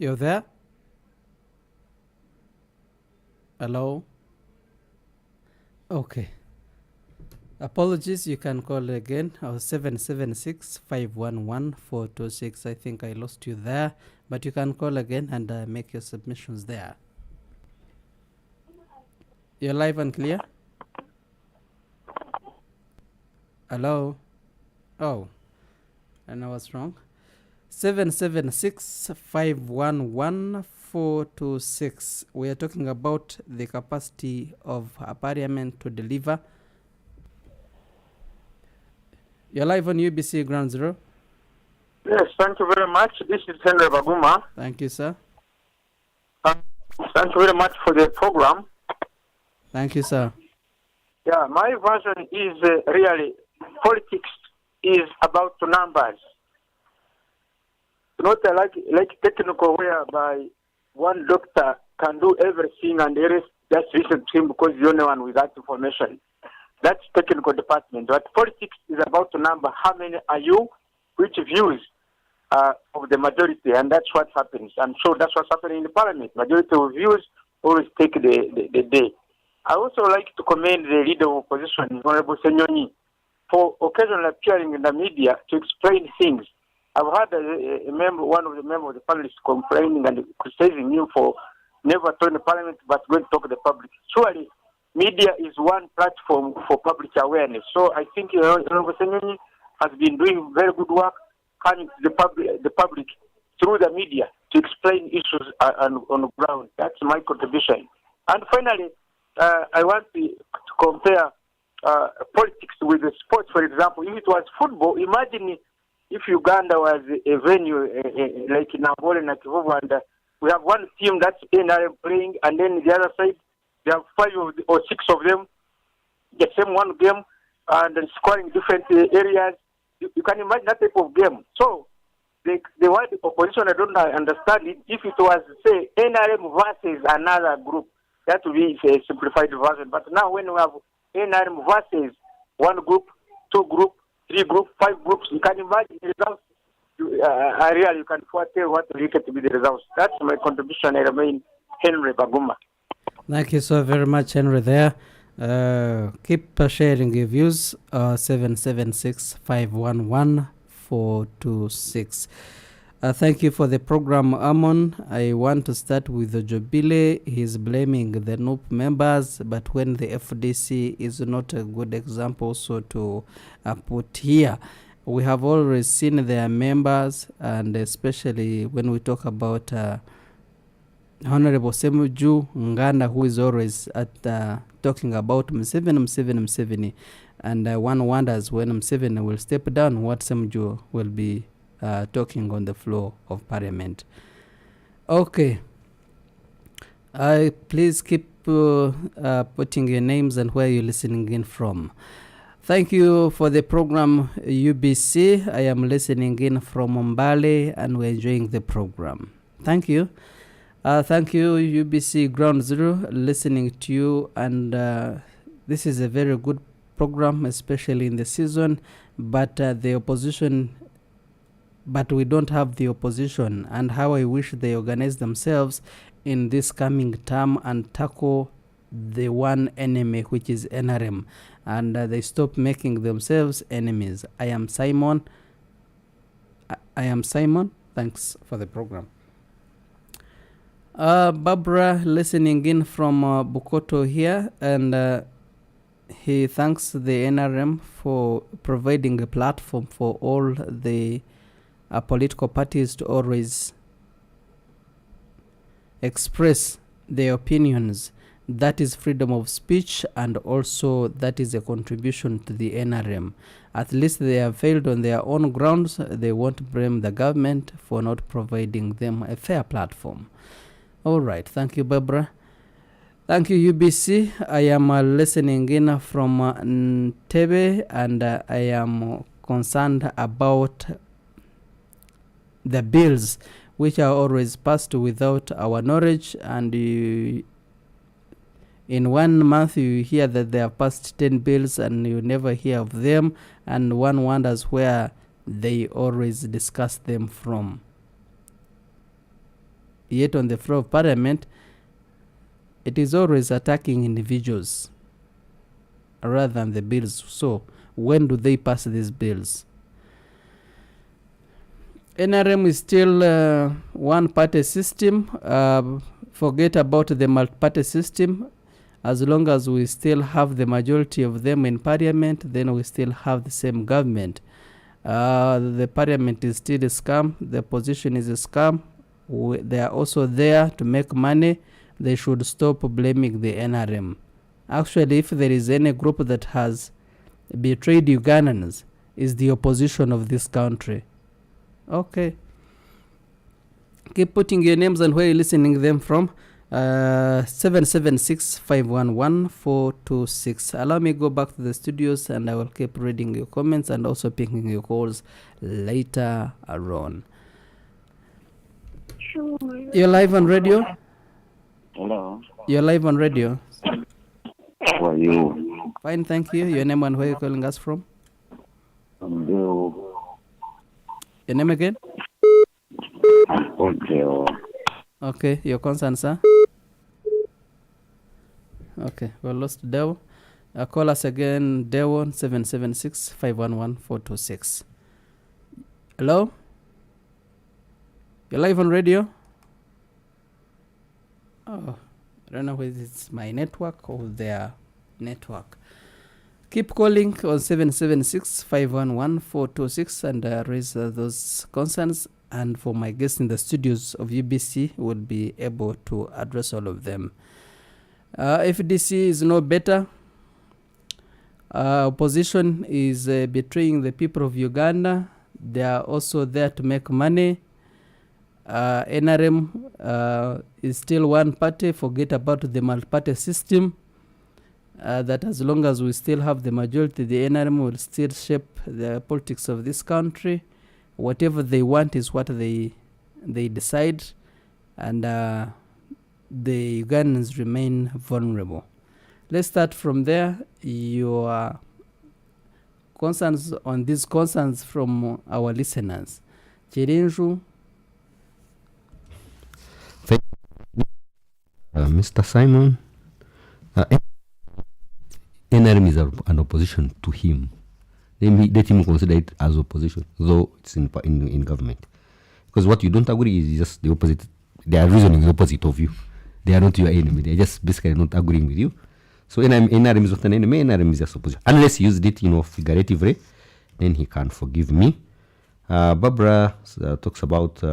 You're there? Hello? Okay. Apologies, you can call again. 776-511-426. I think I lost you there, but you can call again and make your submissions there. You're live and clear? Hello? Oh, and I was wrong. 776-511-426. We are talking about the capacity of a parliament to deliver. You're live on UBC Ground Zero. Yes, thank you very much. This is Henry Baguma. Thank you, sir. Thank you very much for the program. Thank you, sir. Yeah, my version is really politics is about numbers. Not like technical whereby one doctor can do everything and the rest just listen to him because he's the only one with that information. That's technical department. But politics is about number. How many are you? Which views of the majority? And that's what happens. I'm sure that's what's happening in the parliament. Majority of views always take the day. I also like to commend the leader of opposition, Honorable Senyoni, for occasionally appearing in the media to explain things. I've had one of the members of the panelists complaining and criticizing you for never turning the parliament but going to talk to the public. Surely, media is one platform for public awareness. So I think Honorable Senyoni has been doing very good work coming to the public through the media to explain issues on the ground. That's my contribution. And finally, I want to compare politics with the sports. For example, if it was football, imagine if Uganda was a venue like in Angola and Kivuvu, and we have one team that's NRM playing, and then the other side, they have 5 or 6 of them, the same one game, and scoring different areas. You can imagine that type of game. So, the word opposition, I don't understand it. If it was, say, NRM versus another group, that would be a simplified version. But now when we have NRM versus one group, 2 group, 3 groups, 5 groups, you can imagine the results. Really, you can foretell what will get to be the results. That's my contribution. I remain Henry Baguma. Thank you so very much, Henry, there. Keep sharing your views. 776-511-426. Thank you for the program, Amon. I want to start with the Jobile. He's blaming the NUP members, but when the FDC is not a good example so to put here. We have already seen their members, and especially when we talk about Honorable Semuju Nganda, who is always at talking about Museveni, and one wonders when Museveni will step down, what Semuju will be talking on the floor of Parliament. Okay. Please keep putting your names and where you're listening in from. Thank you for the program, UBC. I am listening in from Mbale and we're enjoying the program. Thank you. Thank you, UBC Ground Zero, listening to you. And this is a very good program, especially in the season. But the opposition but we don't have the opposition, and how I wish they organize themselves in this coming term and tackle the one enemy, which is NRM, and they stop making themselves enemies. I am Simon. Thanks for the program. Barbara listening in from Bukoto here, and he thanks the NRM for providing a platform for all the political parties to always express their opinions. That is freedom of speech, and also that is a contribution to the NRM. At least they have failed on their own grounds. They won't blame the government for not providing them a fair platform. All right. Thank you, Barbara. Thank you, UBC. I am listening in from Ntebe, and I am concerned about the bills which are always passed without our knowledge, and in 1 month you hear that they have passed 10 bills and you never hear of them, and one wonders where they always discuss them from. Yet on the floor of parliament, it is always attacking individuals rather than the bills. So when do they pass these bills? NRM is still one-party system. Forget about the multi-party system. As long as we still have the majority of them in parliament, then we still have the same government. The parliament is still a scam. The opposition is a scam. They are also there to make money. They should stop blaming the NRM. Actually, if there is any group that has betrayed Ugandans, is the opposition of this country. Okay. Keep putting your names and where you're listening them from. 776-511-426. Allow me go back to the studios, and I will keep reading your comments and also picking your calls later on. You're live on radio? Hello. You're live on radio. How are you? Fine, thank you. Your name and where you're calling us from? Your name again? Butebo. Okay, your concern, sir? Okay, we lost Dewo. Call us again, Dewo, 776-511-426. Hello? You're live on radio? Oh, I don't know whether it's my network or their network. Keep calling on 776-511-426 and raise those concerns. And for my guests in the studios of UBC, we'll be able to address all of them. FDC is no better. Opposition is betraying the people of Uganda. They are also there to make money. NRM is still one party. Forget about the multi-party system. That as long as we still have the majority, the NRM will still shape the politics of this country. Whatever they want is what they decide, and the Ugandans remain vulnerable. Let's start from there. Your concerns on these concerns from our listeners. Chirinju. Mr. Simon, NRM is an opposition to him. Let him consider it as opposition, though it's in government. Because what you don't agree is just the opposite. They are reasoning the opposite of you. They are not your enemy. They are just basically not agreeing with you. So NRM is not an enemy. NRM is just opposition. Unless he used it, figuratively, then he can forgive me. Barbara talks about.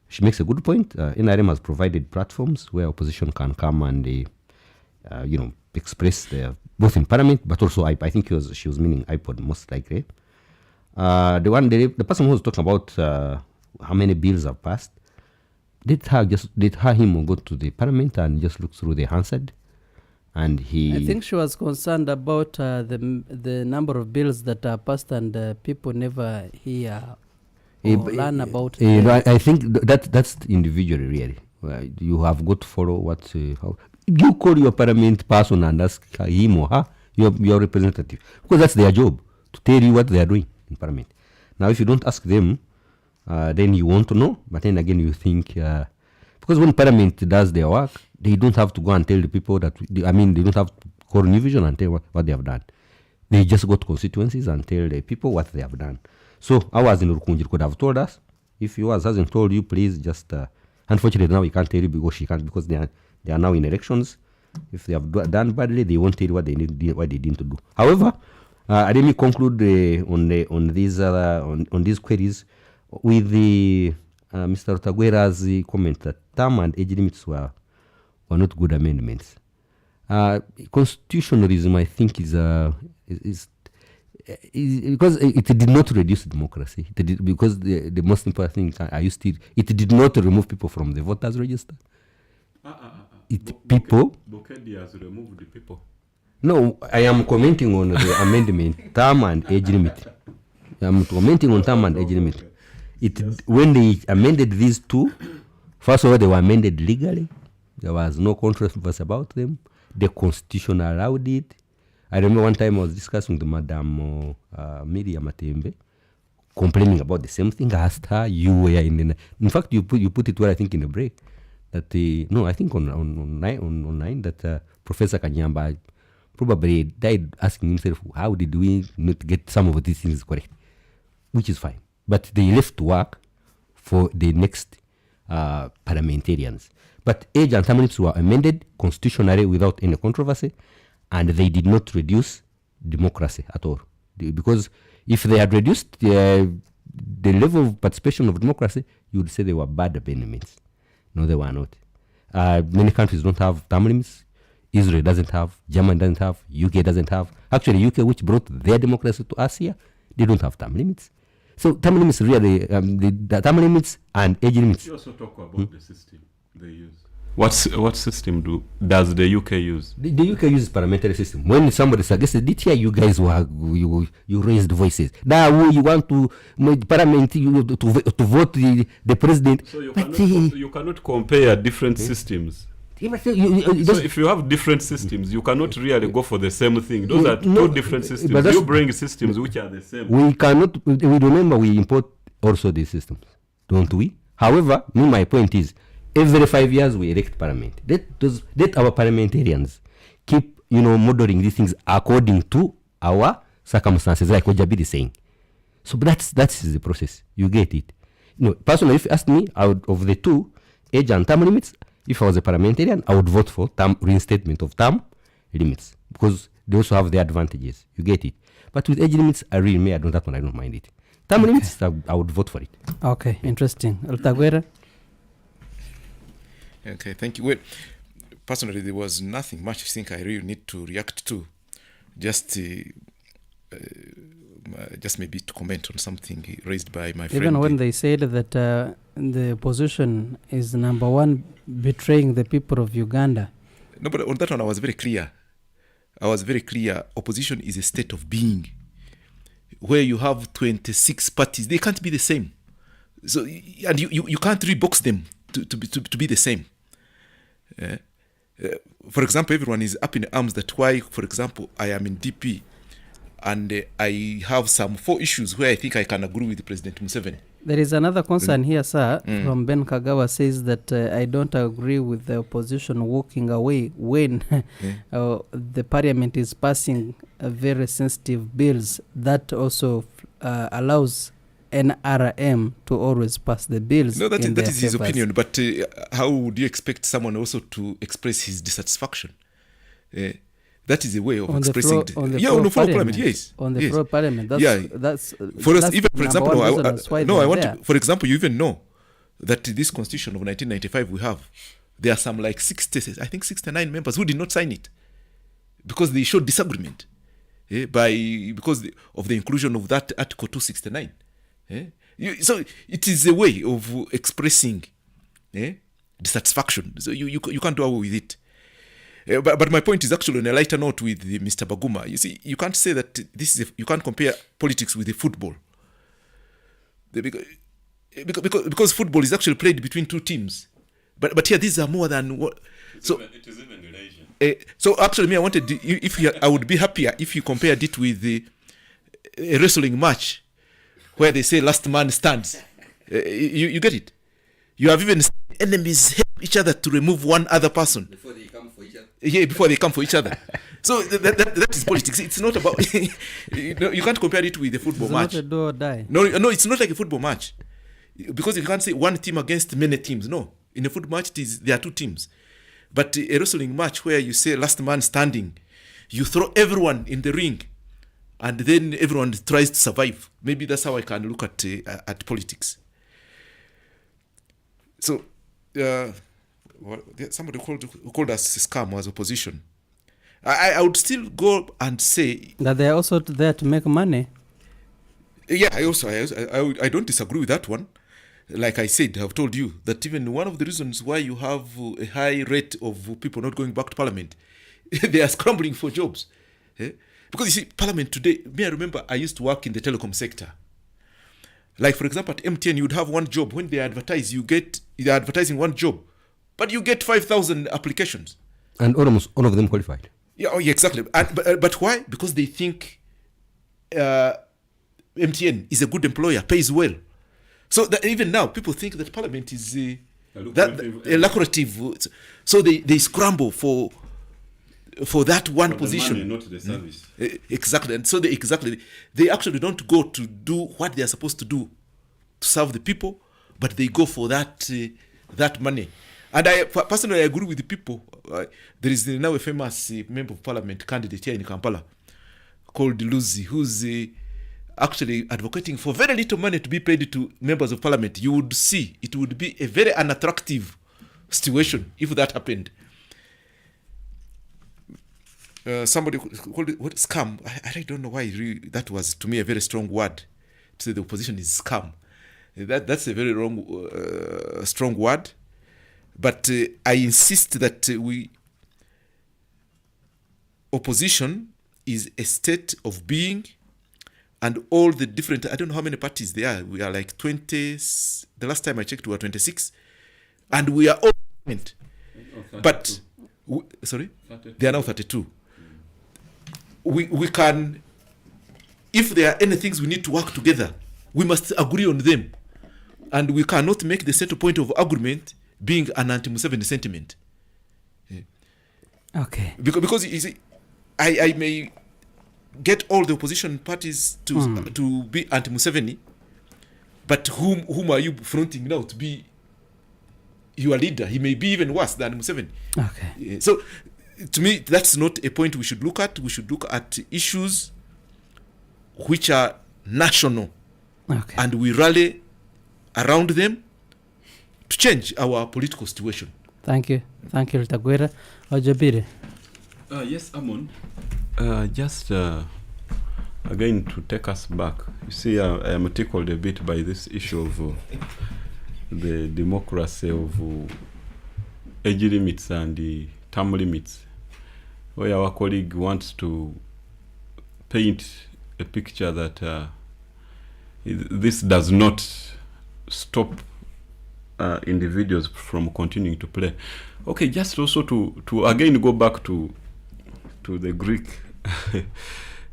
She makes a good point. NRM has provided platforms where opposition can come and, express their both in parliament, but also I think she was meaning iPod most likely. The person who was talking about how many bills have passed, did him go to the parliament and just look through the Hansard, and he. I think she was concerned about the number of bills that are passed, and people never hear or learn about. I think that's individually really. You have got to follow what how. You call your parliament person and ask him or her, your representative, because that's their job to tell you what they are doing in parliament. Now, if you don't ask them, then you want to know, but then again you think, because when Parliament does their work, they don't have to go and tell the people that, they don't have to call New Vision and tell what they have done. They just go to constituencies and tell the people what they have done. So ours in Rukunjiri could have told us. If yours hasn't told you, please just, unfortunately now we can't tell you because they are now in elections. If they have done badly, they won't tell you what they didn't do. However, let me conclude on these queries with the Mr. Taguera's comment that term and age limits were not good amendments. Constitutionalism, I think, is because it did not reduce democracy. Because the most important thing it did not remove people from the voters register. Bukedi has removed the people. No, I am commenting on the amendment, term and age limit. I am commenting on term and age limit. When they amended these two, first of all, they were amended legally. There was no controversy about them. The Constitution allowed it. I remember one time I was discussing with Madam Miriam Matembe, complaining about the same thing. I asked her, you were in fact, you put it where I think in the break. That I think on nine that Professor Kanyamba probably died asking himself, how did we not get some of these things correct? Which is fine. But they left work for the next parliamentarians. But age and term limits were amended constitutionally without any controversy, and they did not reduce democracy at all. Because if they had reduced the level of participation of democracy, you would say they were bad amendments. No, they were not. Many countries don't have term limits. Israel doesn't have. Germany doesn't have. UK doesn't have. Actually, UK, which brought their democracy to us here, they don't have term limits. So term limits really, the term limits and age limits. You also talk about the system they use. What system does the UK use? The UK uses parliamentary system. When somebody suggested it here, you guys you raised voices. Now you want to parliament to vote the president. So you cannot compare different systems. So if you have different systems, you cannot really go for the same thing. Those are two different systems. You bring systems which are the same. We cannot. We remember we import also these systems, don't we? However, my point is, every 5 years we elect parliament. Let our parliamentarians keep, modeling these things according to our circumstances, like what Jabir is saying. So that's the process. You get it. Personally, if you ask me, out of the two, age and term limits, if I was a parliamentarian, I would vote for reinstatement of term limits because they also have their advantages. You get it. But with age limits, I don't mind it. Term limits, I would vote for it. Okay, interesting. Altaguera? Okay, thank you. Well, personally, there was nothing much I think I really need to react to. Just maybe to comment on something raised by my friend. Even when they said that the opposition is number one betraying the people of Uganda. No, but on that one I was very clear. Opposition is a state of being. Where you have 26 parties, they can't be the same. So, and you can't rebox them to be the same. For example, everyone is up in arms that why, for example, I am in DP and I have some 4 issues where I think I can agree with President Museveni. There is another concern here, sir, from Ben Kagawa says that I don't agree with the opposition walking away when the parliament is passing very sensitive bills. That also allows NRM to always pass the bills. No, that is his opinion, but how would you expect someone also to express his dissatisfaction? That is a way of expressing on the floor of parliament. Yes. On the floor of parliament. That's for us, even for example, for example, you even know that this constitution of 1995 we have, there are some like 69 members who did not sign it because they showed disagreement because of the inclusion of that Article 269. So it is a way of expressing dissatisfaction. So you can't do away with it. But my point is actually on a lighter note with Mr. Baguma. You see, you can't say that you can't compare politics with the football. Because football is actually played between 2 teams. But here these are more than what. So it is even relation. So actually, I would be happier if you compared it with a wrestling match where they say last man stands. You get it? You have even enemies help each other to remove one other person. Before they come for each other. Yeah, before they come for each other. So that is politics. It's not about, you can't compare it with a football match. It's not a do or die. No, it's not like a football match. Because you can't say one team against many teams. No. In a football match, there are two teams. But a wrestling match where you say last man standing, you throw everyone in the ring, and then everyone tries to survive. Maybe that's how I can look at politics. So, somebody called us scam as opposition. I would still go and say that they are also there to make money. Yeah, I don't disagree with that one. Like I said, I've told you that even one of the reasons why you have a high rate of people not going back to parliament, they are scrambling for jobs. Because you see, parliament today, I remember I used to work in the telecom sector. Like, for example, at MTN, you would have one job. When they advertise, they're advertising one job, but you get 5,000 applications. And almost all of them qualified. Yeah, exactly. But why? Because they think MTN is a good employer, pays well. So that even now, people think that parliament is lucrative. So they scramble for that one for position. The money, not the service. Exactly. And so they actually don't go to do what they are supposed to do to serve the people, but they go for that money. And I personally agree with the people. There is now a famous member of parliament candidate here in Kampala called Luzi, who's actually advocating for very little money to be paid to members of parliament. You would see it would be a very unattractive situation if that happened. Somebody called it scam. I really don't know why that was, to me, a very strong word. To say the opposition is scam. That's a very strong word. But I insist that opposition is a state of being, and all the different, I don't know how many parties there are. We are like 20, the last time I checked we were 26, and we are all different. But, sorry? 32. They are now 32. We can, if there are any things we need to work together, we must agree on them. And we cannot make the central point of agreement being an anti-Museveni sentiment. Yeah. Okay. Because you see, I may get all the opposition parties to be anti-Museveni, but whom are you fronting now to be your leader? He may be even worse than Museveni. Okay. Yeah. So, to me, that's not a point we should look at. We should look at issues which are national, and we rally around them to change our political situation. Thank you, Lutagwera. Ojabire. Yes, Amon. Just again to take us back. You see, I am tickled a bit by this issue of the democracy of age limits and the term limits, where our colleague wants to paint a picture that this does not stop individuals from continuing to play. Okay, just also to again go back to the Greek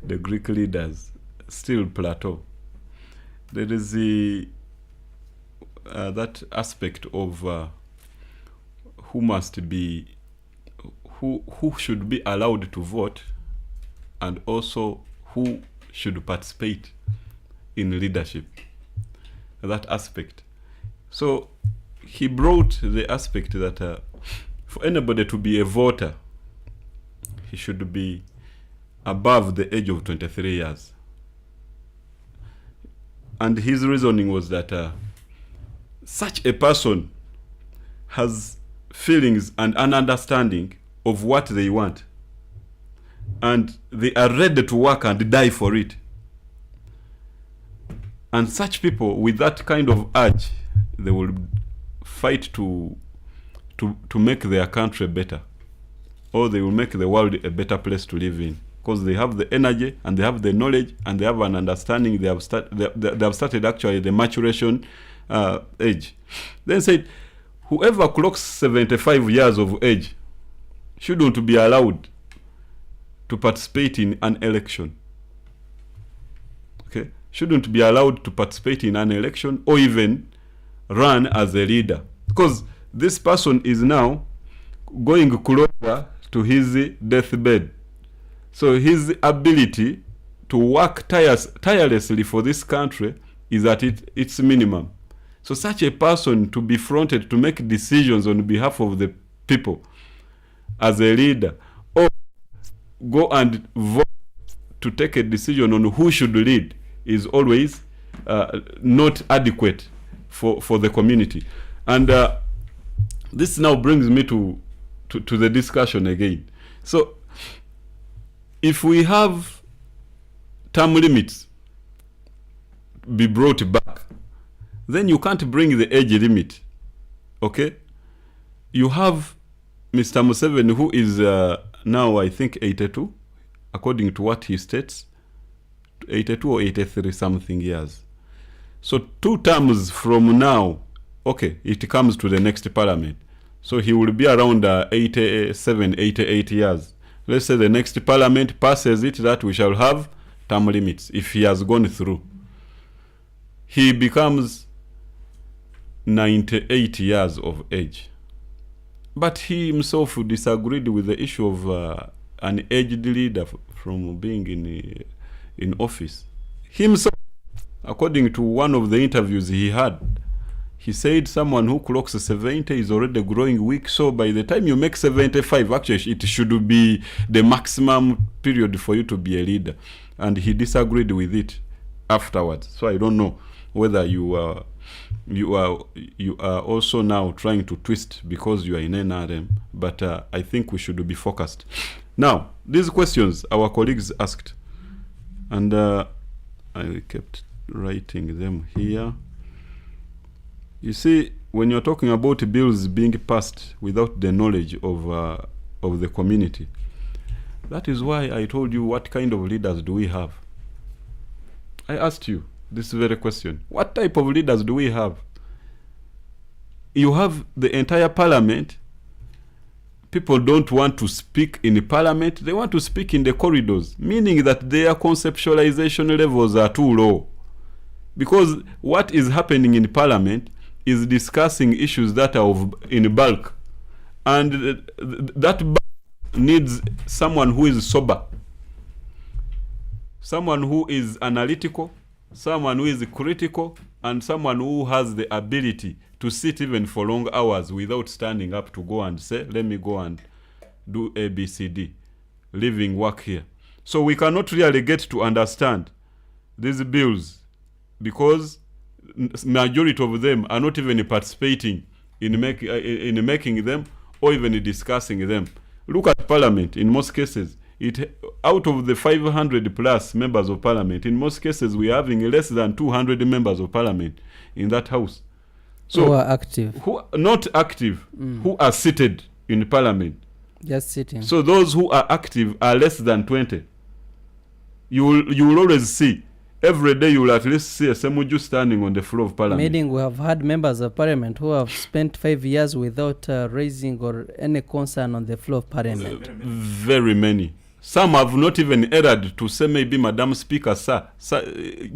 the Greek leaders, still Plato. There is that aspect of who should be allowed to vote, and also who should participate in leadership. That aspect. So he brought the aspect that for anybody to be a voter, he should be above the age of 23 years. And his reasoning was that such a person has feelings and an understanding of what they want, and they are ready to work and die for it. And such people with that kind of urge, they will fight to make their country better, or they will make the world a better place to live in, because they have the energy and they have the knowledge and they have an understanding. They have started actually the maturation age. Then said, whoever clocks 75 years of age shouldn't be allowed to participate in an election. Okay, shouldn't be allowed to participate in an election, or even run as a leader, because this person is now going closer to his deathbed. So his ability to work tirelessly for this country is at its minimum. So such a person to be fronted to make decisions on behalf of the people as a leader, or go and vote to take a decision on who should lead, is always not adequate for the community. And this now brings me to the discussion again. So if we have term limits be brought back, then you can't bring the age limit. Okay? You have Mr. Museveni, who is now, I think, 82, according to what he states, 82 or 83 something years. So 2 terms from now, okay, it comes to the next parliament. So he will be around 87, 88 years. Let's say the next parliament passes it that we shall have term limits. If he has gone through, he becomes 98 years of age. But he himself disagreed with the issue of an aged leader from being in office. Himself, according to one of the interviews he had, he said someone who clocks 70 is already growing weak. So by the time you make 75, actually it should be the maximum period for you to be a leader. And he disagreed with it afterwards. So I don't know whether you are also now trying to twist because you are in NRM, but I think we should be focused. Now, these questions our colleagues asked, and I kept writing them here. You see, when you're talking about bills being passed without the knowledge of the community, that is why I told you, what kind of leaders do we have? I asked you this very question. What type of leaders do we have? You have the entire parliament. People don't want to speak in the parliament. They want to speak in the corridors, meaning that their conceptualization levels are too low. Because what is happening in parliament is discussing issues that are in bulk. And that bulk needs someone who is sober, someone who is analytical, someone who is critical, and someone who has the ability to sit even for long hours without standing up to go and say, let me go and do A, B, C, D, living work here. So we cannot really get to understand these bills because majority of them are not even participating in making them or even discussing them. Look at parliament. In most cases, out of the 500 plus members of parliament, in most cases we are having less than 200 members of parliament in that house. So who are active? Who are not active, who are seated in parliament. Just sitting. So those who are active are less than 20. You will always see, every day you will at least see a Semuju standing on the floor of parliament. Meaning we have had members of parliament who have spent 5 years without raising or any concern on the floor of parliament. Very many. Some have not even erred to say maybe Madam Speaker, sir,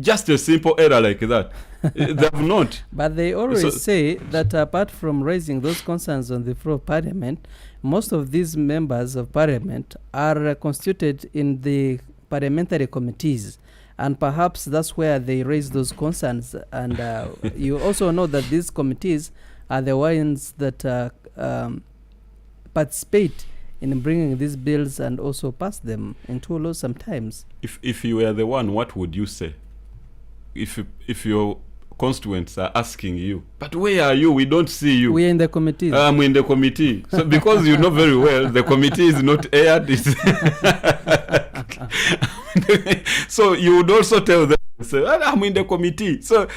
just a simple error like that. They have not. But they always say that apart from raising those concerns on the floor of parliament, most of these members of parliament are constituted in the parliamentary committees. And perhaps that's where they raise those concerns. And you also know that these committees are the ones that participate in bringing these bills and also pass them into law sometimes. If you were the one, what would you say? If your constituents are asking you, but where are you? We don't see you. We are in the committee. I'm in the committee. So because you know very well the committee is not aired. So you would also tell them, say, I'm in the committee. So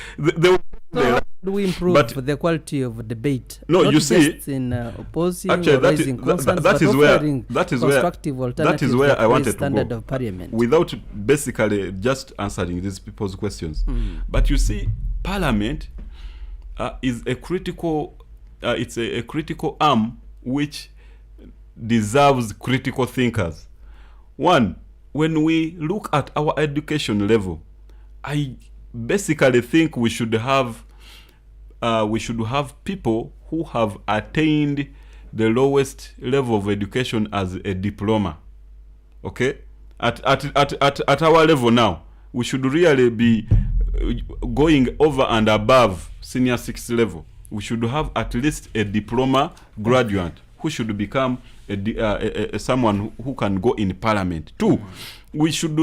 how do we improve the quality of debate? No, not you see, just in opposing actually, or raising concerns, but offering constructive alternatives that is where I wanted standard to go. Of parliament. Without basically just answering these people's questions. But you see, parliament is a critical, it's a critical arm which deserves critical thinkers. One, when we look at our education level, I basically think we should have we should have people who have attained the lowest level of education as a diploma. Okay, at our level now, we should really be going over and above senior 6th level. We should have at least a diploma graduate who should become someone who can go in parliament. 2, we should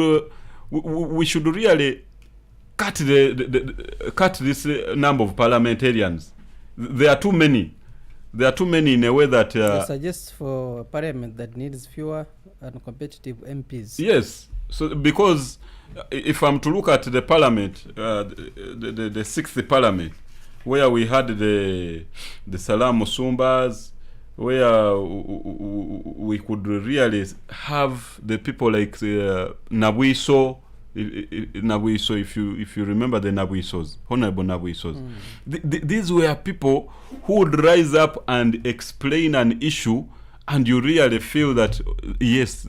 really cut this number of parliamentarians. There are too many. There are too many in a way that I suggest for a parliament that needs fewer and competitive MPs. Yes. So because if I'm to look at the parliament, the 6th parliament, where we had the Salam Musumbas, where we could really have the people like Nabwiso, if you remember the Nabwisos, Honorable Nabwisos. These were people who would rise up and explain an issue, and you really feel that yes,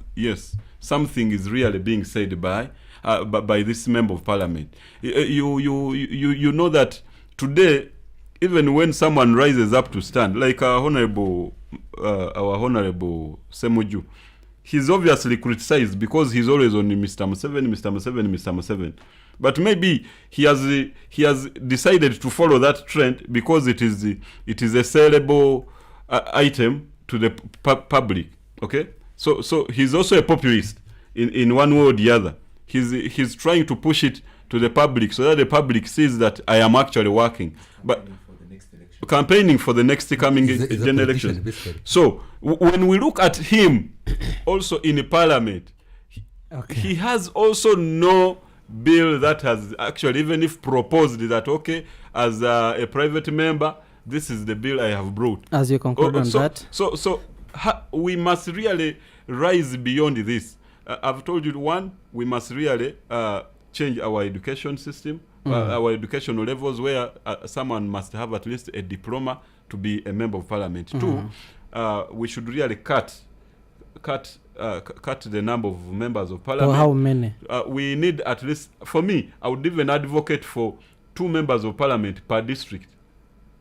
something is really being said by this member of parliament. You know that today, even when someone rises up to stand, like our honorable Semuju, he's obviously criticized because he's always on Mr. Museveni. But maybe he has decided to follow that trend because it is a sellable item to the public. Okay, so he's also a populist in one way or the other. He's trying to push it to the public so that the public sees that I am actually working, but campaigning for the next coming general election. So when we look at him also in the parliament, he has also no bill that has actually, even if proposed that, okay, as a private member, this is the bill I have brought. As you conclude on that. So we must really rise beyond this. I've told you, 1, we must really change our education system, our educational levels, where someone must have at least a diploma to be a member of parliament. 2, we should really cut the number of members of parliament. How many? We need at least, for me, I would even advocate for 2 members of parliament per district.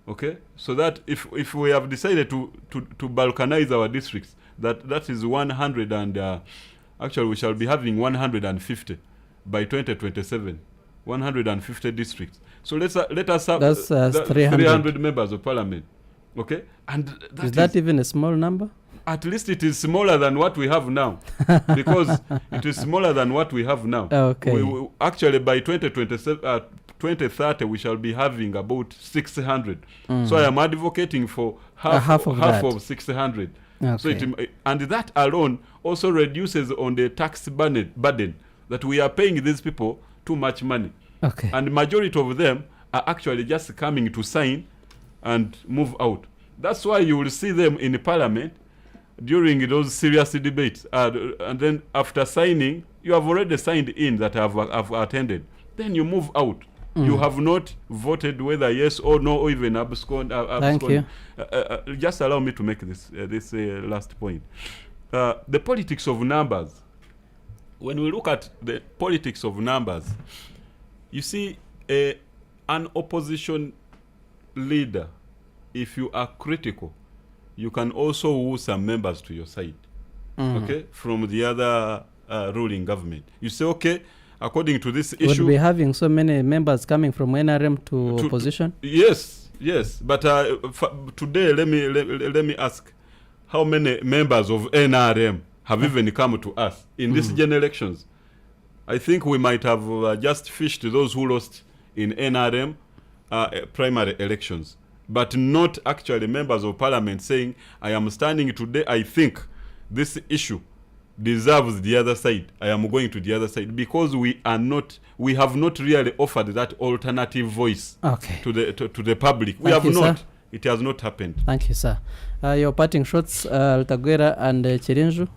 Okay, so that if we have decided to balkanize our districts, that is 100, and actually we shall be having 150 by 2027. 150 districts. So let us have that's 300 members of parliament. Okay, and is that even a small number? At least it is smaller than what we have now, because it is smaller than what we have now. Okay. We actually by 2030 we shall be having about 600. So I am advocating for half of 600. Okay. So and that alone also reduces on the tax burden that we are paying these people too much money. Okay. And the majority of them are actually just coming to sign and move out. That's why you will see them in the parliament during those serious debates. And then after signing, you have already signed in that I've attended. Then you move out. You have not voted whether yes or no, or even abscond. Thank you. Just allow me to make this last point. The politics of numbers. When we look at the politics of numbers, you see an opposition leader, if you are critical, you can also woo some members to your side, okay, from the other ruling government. You say, okay, according to this issue... Would we having so many members coming from NRM to opposition? Yes. But today, let me ask, how many members of NRM have even come to us in these general elections? I think we might have just fished those who lost in NRM primary elections, but not actually members of parliament saying, I am standing today, I think this issue deserves the other side, I am going to the other side, because we have not really offered that alternative voice to the public. We have not. Sir. It has not happened. Thank you, sir. Your parting shots, Lutaguera and Chirinju.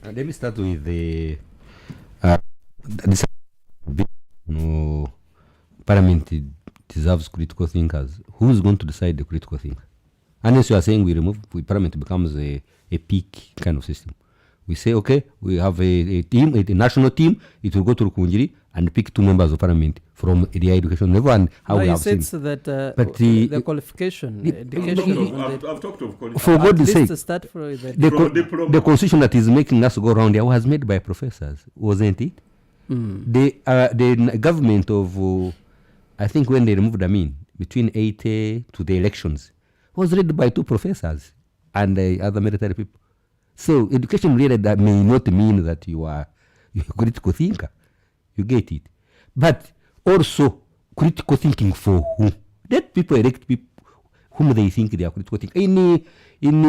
Let me start with the parliament deserves critical thinkers. Who's going to decide the critical thinker? Unless you are saying parliament becomes a peak kind of system. We say, okay, we have a team, a national team. It will go to Rukunjiri and pick 2 members of parliament from the education level and how we have seen. That But the qualification, education. I've talked of qualification. For God's sake, Start for the constitution that is making us go around there was made by professors, wasn't it? The government of, I think when they removed Amin, between 80 to the elections, was led by 2 professors and other military people. So education really that may not mean that you are a critical thinker. You get it. But also critical thinking for who? Let people elect people whom they think they are critical thinking. In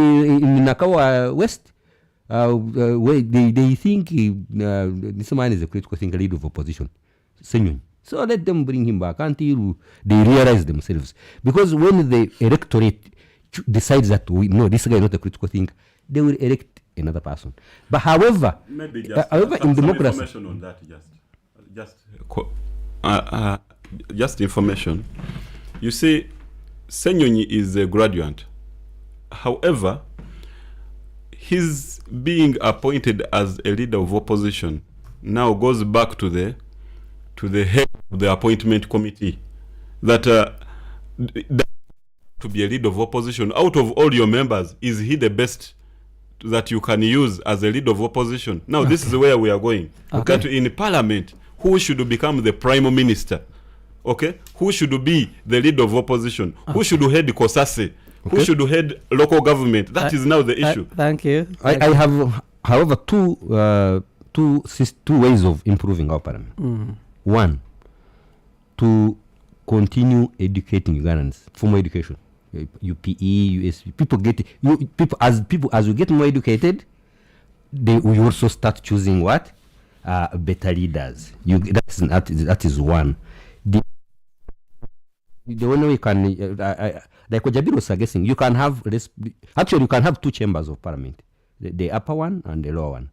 Nakawa West, where they think this man is a critical thinker, leader of opposition. So let them bring him back until they realize themselves. Because when the electorate decides that no, this guy is not a critical thinker, they will elect another person. But however, maybe just in democracy, information on that, just information. You see, Senyonyi is a graduate. However, his being appointed as a leader of opposition now goes back to the head of the appointment committee. That to be a leader of opposition, out of all your members, is he the best that you can use as a leader of opposition? Now, this is where we are going. Okay. In parliament, who should become the prime minister? Okay, who should be the leader of opposition? Who should head Kosase? Who should head local government? That is now the issue. Thank you. I have, however, two ways of improving our parliament. One, to continue educating Ugandans, formal education, UPE, USP. People as we get more educated, we also start choosing what better leaders. That is one. The only way you can, like Ojabir was suggesting, you can have 2 chambers of parliament, the upper one and the lower one.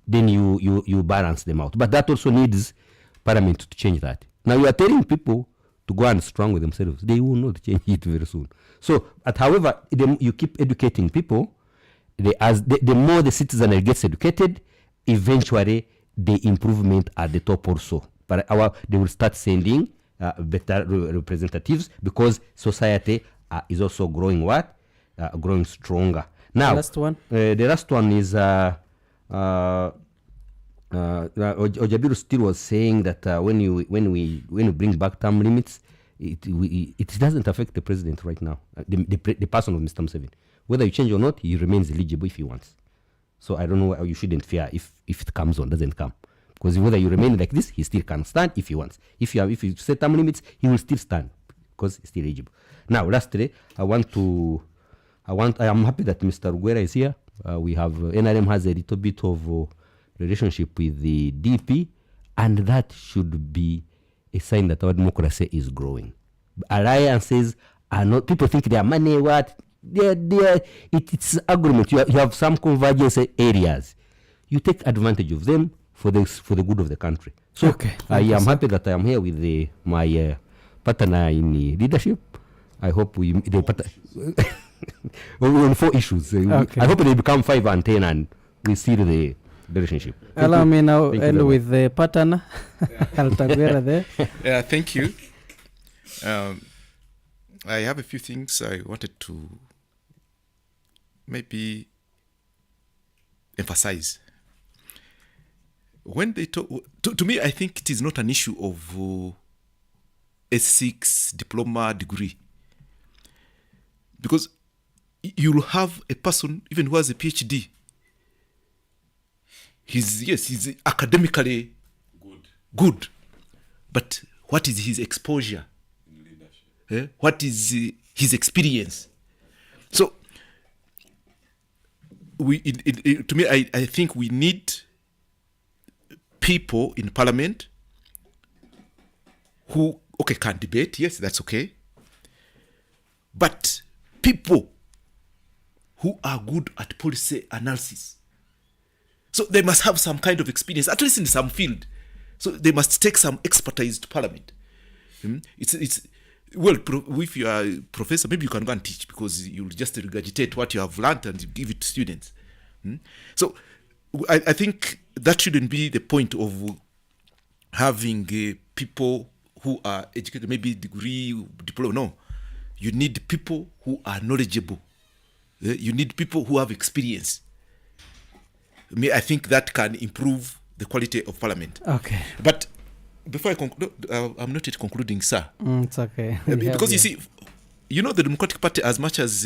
Then you balance them out. But that also needs parliament to change that. Now you are telling people to go and strong with themselves. They will not change it very soon. So, however, you keep educating people. The more the citizen gets educated, eventually the improvement at the top also. But they will start sending better representatives because society is also growing growing stronger. Now, the last one is Ojabiru still was saying that when we bring back term limits, it doesn't affect the president right now, the person of Mr. Museveni. Whether you change or not, he remains eligible if he wants. So I don't know why you shouldn't fear if it comes or doesn't come. Because whether you remain like this, he still can stand if he wants. If you set term limits, he will still stand because he's still eligible. Now, lastly, I am happy that Mr. Rugwera is here. We have NRM has a little bit of relationship with the DP, and that should be a sign that our democracy is growing. Alliances are not. People think they are money. What? It's argument. You have some convergence areas. You take advantage of them for the good of the country. So I am happy that I am here with my partner in leadership. I hope on 4 issues. I hope they become 5 and 10 and we see the relationship. Allow me now end with the partner. there. Yeah, thank you. I have a few things I wanted to maybe emphasize. When they talk, to me, I think it is not an issue of S6 diploma degree. Because you'll have a person, even who has a PhD, he's academically good. But what is his exposure? What is his experience? So, to me, I think we need people in parliament who, can debate, yes, that's okay. But people who are good at policy analysis. So they must have some kind of experience, at least in some field. So they must take some expertise to parliament. If you are a professor, maybe you can go and teach because you'll just regurgitate what you have learned and give it to students. So I think that shouldn't be the point of having people who are educated, maybe degree, diploma. No, you need people who are knowledgeable. You need people who have experience. I think that can improve the quality of parliament. Okay. But before I conclude, I'm not yet concluding, sir. It's okay. Because you see, you know, the Democratic Party, as much as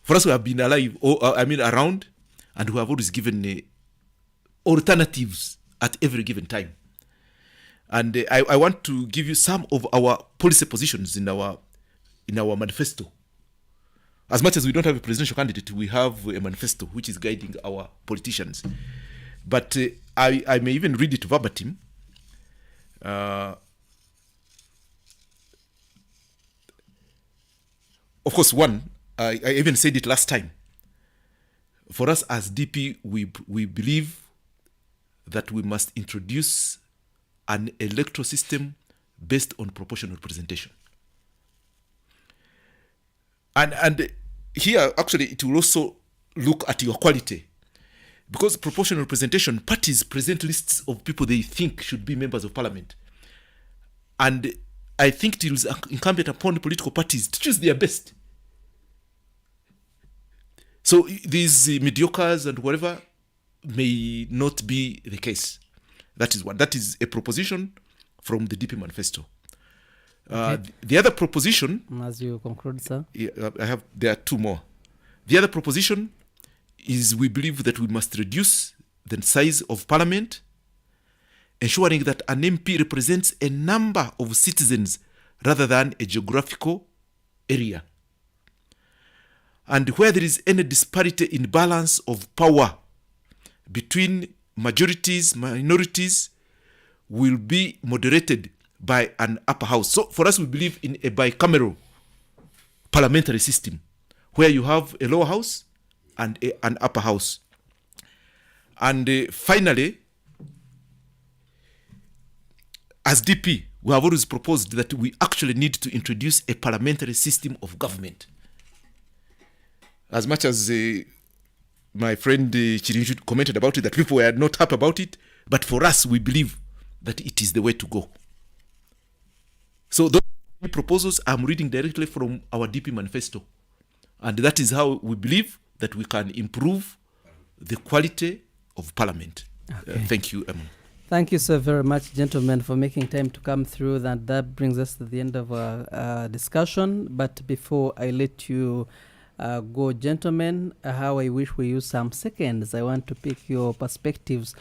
for us who have been alive, around, and who have always given alternatives at every given time. And I want to give you some of our policy positions in our manifesto. As much as we don't have a presidential candidate, we have a manifesto which is guiding our politicians. But I may even read it verbatim. Of course, one, I even said it last time. For us as DP, we believe that we must introduce an electoral system based on proportional representation. And here, actually, it will also look at your quality. Because proportional representation, parties present lists of people they think should be members of parliament. And I think it is incumbent upon political parties to choose their best. So these mediocres and whatever may not be the case. That is one. That is a proposition from the DP manifesto. Okay. The other proposition... As you conclude, sir. There are two more. The other proposition is we believe that we must reduce the size of parliament, ensuring that an MP represents a number of citizens rather than a geographical area. And where there is any disparity in balance of power between majorities, minorities, will be moderated by an upper house. So for us, we believe in a bicameral parliamentary system where you have a lower house and an upper house. And finally, as DP, we have always proposed that we actually need to introduce a parliamentary system of government. As much as my friend Chirinju commented about it, that people were not happy about it, but for us, we believe that it is the way to go. So those proposals I'm reading directly from our DP manifesto. And that is how we believe that we can improve the quality of parliament. Okay. Thank you, Amon. Thank you so very much, gentlemen, for making time to come through. That brings us to the end of our discussion. But before I let you go, gentlemen, how I wish we use some seconds. I want to pick your perspectives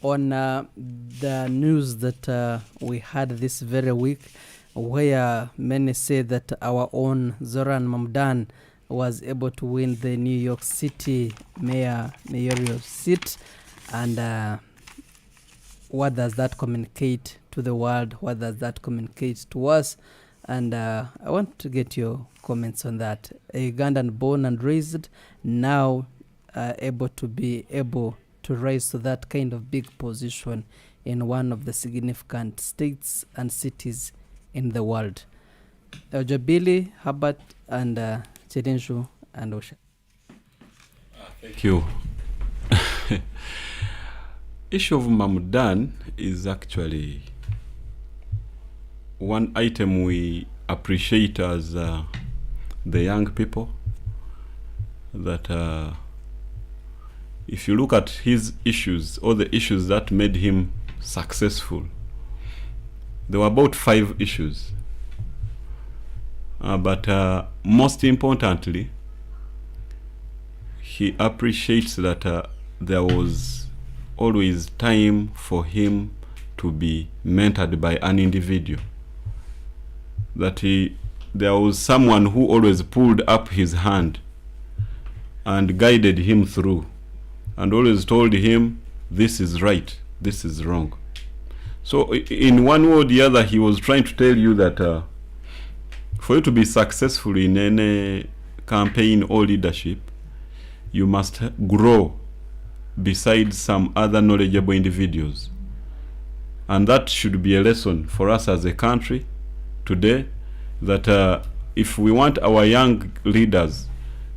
on the news that we had this very week, where many say that our own Zoran Mamdan was able to win the New York City mayoral seat. And what does that communicate to the world? What does that communicate to us? And I want to get your comments on that. A Ugandan born and raised, now able to rise to that kind of big position in one of the significant states and cities in the world. Ojabili, Herbert, and Chirinju, and Osha. Thank you. Issue of Mamdan is actually one item we appreciate as the young people. That if you look at his issues, all the issues that made him successful, there were about 5 issues. But most importantly, he appreciates that there was always time for him to be mentored by an individual. That there was someone who always pulled up his hand and guided him through, and always told him, this is right, this is wrong. So in one way or the other, he was trying to tell you that for you to be successful in any campaign or leadership, you must grow beside some other knowledgeable individuals. And that should be a lesson for us as a country today, that if we want our young leaders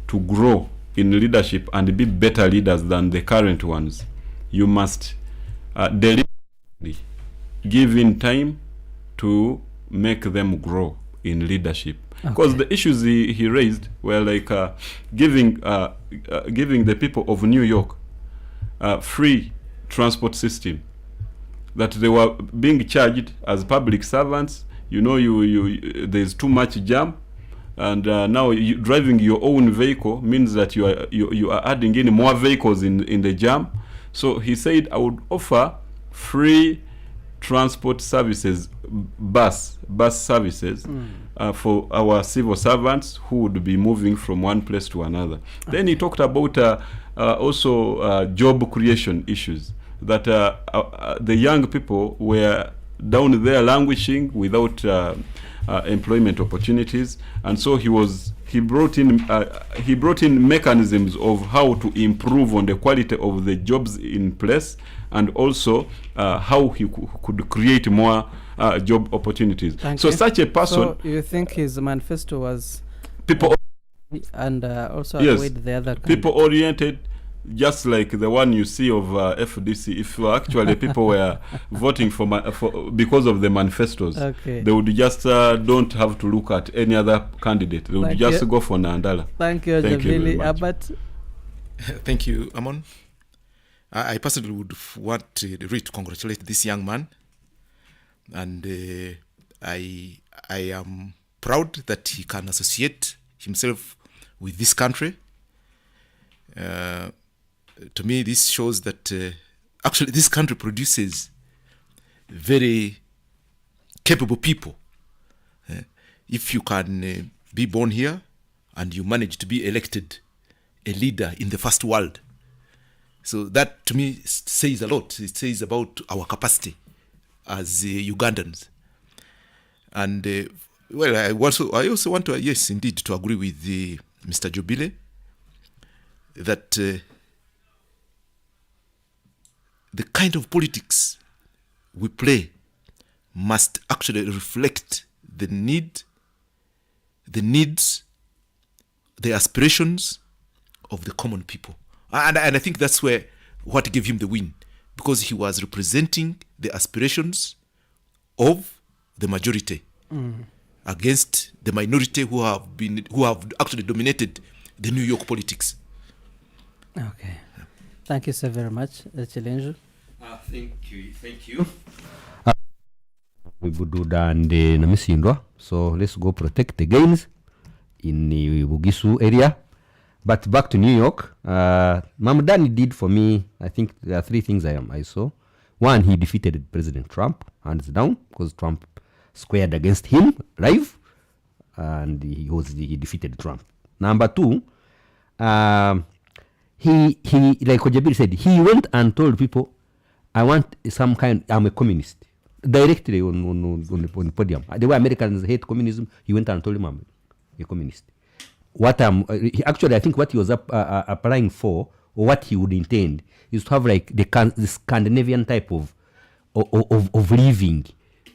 to grow in leadership and be better leaders than the current ones, you must deliberately give in time to make them grow in leadership. Because the issues he raised were like giving the people of New York free transport system, that they were being charged as public servants. You know, there's too much jam, and now driving your own vehicle means that you are adding in more vehicles in the jam. So he said, I would offer free transport services, bus services for our civil servants who would be moving from one place to another. Then he talked about also job creation issues, that the young people were down there languishing without employment opportunities, and so he brought in mechanisms of how to improve on the quality of the jobs in place, and also how he could create more job opportunities. Such a person. So you think his manifesto was people and also yes, avoid the other people oriented, just like the one you see of FDC. If actually people were voting for because of the manifestos, they would just don't have to look at any other candidate. They would just go for Nandala. Thank you, Jabili. Albert. Thank you, Amon. I personally would want really to congratulate this young man, and I am proud that he can associate himself with this country. To me, this shows that actually this country produces very capable people. If you can be born here and you manage to be elected a leader in the first world, so that to me says a lot. It says about our capacity as Ugandans. And well, I also want to, yes, indeed, to agree with Mr. Jobile that the kind of politics we play must actually reflect the needs, the aspirations of the common people. And I think that's what gave him the win, because he was representing the aspirations of the majority against the minority who have actually dominated the New York politics. Okay. Thank you so very much, Chilenjo. Thank you. We would do that and Namisindwa. So let's go protect the gains in the Bugisu area. But back to New York, Mamdani did for me, I think there are three things I saw. One, he defeated President Trump, hands down, because Trump squared against him live, and he defeated Trump. Number two, he like Ojabir said, he went and told people, I'm a communist. Directly on the podium. The way Americans hate communism, he went and told him I'm a communist. Actually, I think what he was applying for, or what he would intend, is to have like the Scandinavian type of living.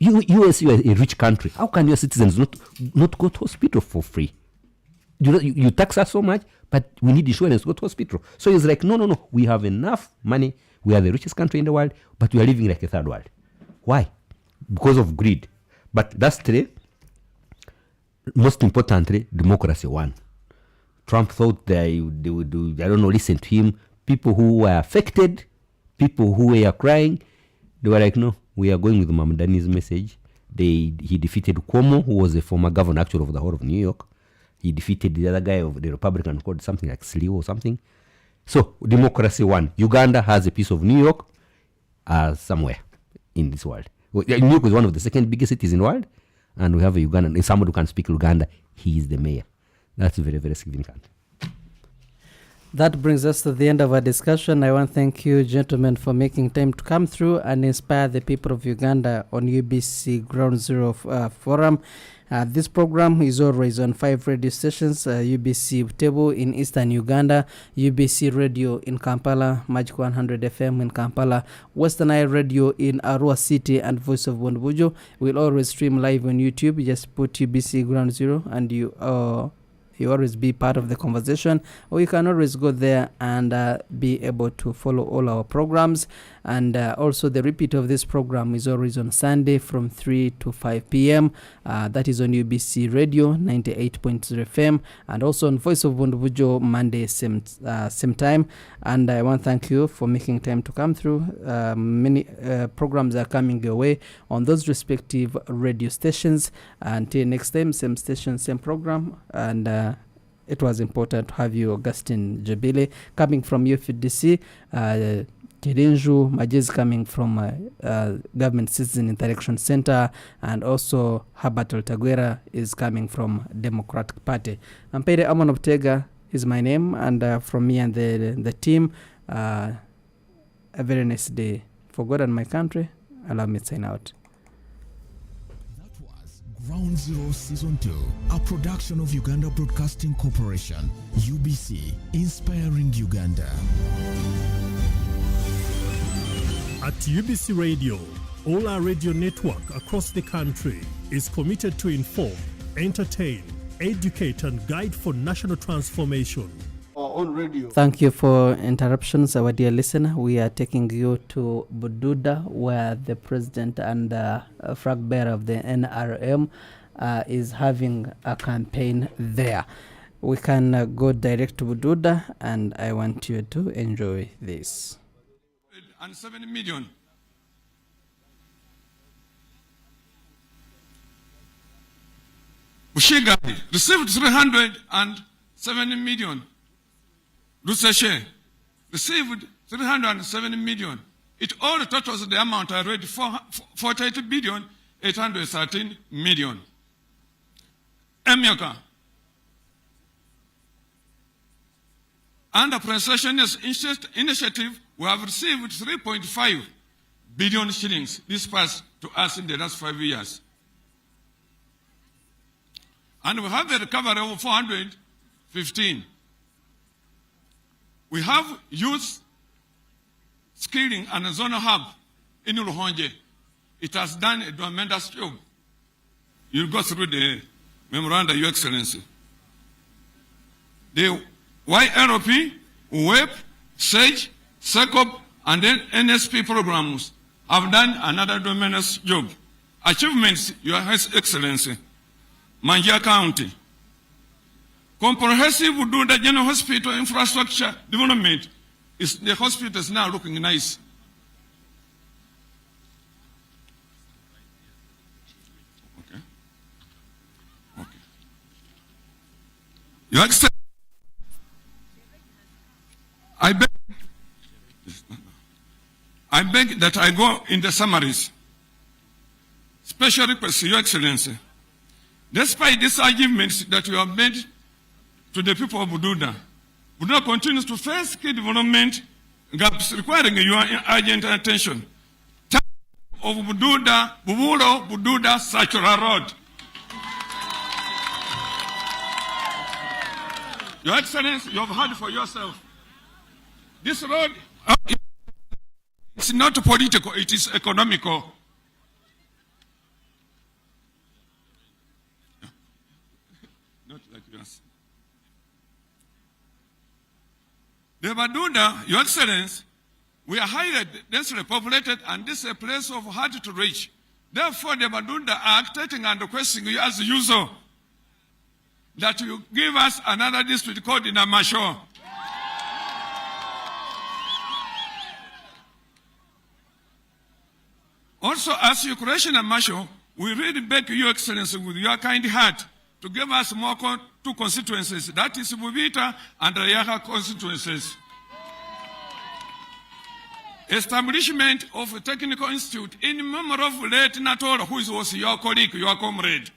US, you are a rich country. How can your citizens not go to hospital for free? You tax us so much, but we need insurance to go to hospital. So he's like, no. We have enough money. We are the richest country in the world, but we are living like a third world. Why? Because of greed. But that's true. Most importantly, democracy won. Trump thought they would do, listen to him. People who were affected, people who were crying, they were like, no, we are going with Mamdani's message. He defeated Cuomo, who was a former governor actually of the whole of New York. He defeated the other guy of the Republican called something like Sliwa or something. So democracy won. Uganda has a piece of New York somewhere in this world. New York is one of the second biggest cities in the world, and we have a Ugandan. Somebody who can speak Uganda, he is the mayor. That's very, very significant. That brings us to the end of our discussion. I want to thank you, gentlemen, for making time to come through and inspire the people of Uganda on UBC Ground Zero Forum. This program is always on 5 radio stations: UBC Butebo in Eastern Uganda, UBC Radio in Kampala, Magic 100 FM in Kampala, Western Nile Radio in Arua City, and Voice of Bonbujo. We'll always stream live on YouTube. Just put UBC Ground Zero and you always be part of the conversation, or you can always go there and be able to follow all our programs. And also the repeat of this program is always on Sunday from 3 to 5 p.m. That is on UBC Radio 98.0 FM, and also on Voice of Bundubujo Monday same time. And I want to thank you for making time to come through. Many programs are coming your way on those respective radio stations. Until next time, same station, same program. And it was important to have you, Augustine Jabile, coming from UFDC. Kirinju Majez coming from Government Citizen Interaction Center, and also Herbert Oltaguera is coming from Democratic Party. Ampaire Amon of Buteega is my name, and from me and the team, a very nice day. For God and my country, allow me to sign out. That was Ground Zero Season 2, a production of Uganda Broadcasting Corporation, UBC, inspiring Uganda. At UBC Radio, all our radio network across the country is committed to inform, entertain, educate and guide for national transformation. On radio. Thank you for interruptions, our dear listener. We are taking you to Bududa, where the president and flag bearer of the NRM is having a campaign there. We can go direct to Bududa, and I want you to enjoy this. And 7 million. Buteega received 307 million. Luseshe received 307 million. It all totals the amount I read, 48 billion 813 million. Emyoka, under Precisionist Initiative, we have received 3.5 billion shillings dispersed to us in the last 5 years. And we have a recovery of 415. We have youth skilling and a zonal hub in Ruhonje. It has done a tremendous job. You'll go through the memoranda, Your Excellency. The YLP, WEP, SAGE, SECOP, and then NSP programs have done another tremendous job. Achievements, Your Excellency. Manjia County. Comprehensive Bududa General Hospital infrastructure development. The hospital is now looking nice. Okay. Okay. Your Excellency, I beg that I go in the summaries. Special request, Your Excellency. Despite these arguments that you have made to the people of Bududa, Bududa continues to face key development gaps requiring your urgent attention. Of Bududa, Buburo, Bududa, Sachura Road. Your Excellency, you have heard for yourself. This road, it's not political, it is economical. Not like yours. The Bududa, Your Excellency, we are highly densely populated, and this is a place of hard to reach. Therefore, the Bududa are acting and requesting you as usual that you give us another district called in Amasho. Also, as you creation Amasho, we really beg Your Excellency with your kind heart to give us more two constituencies, that is Bubita and Rayaha constituencies. Establishment of a technical institute in memory of late Natora, who was your colleague, your comrade.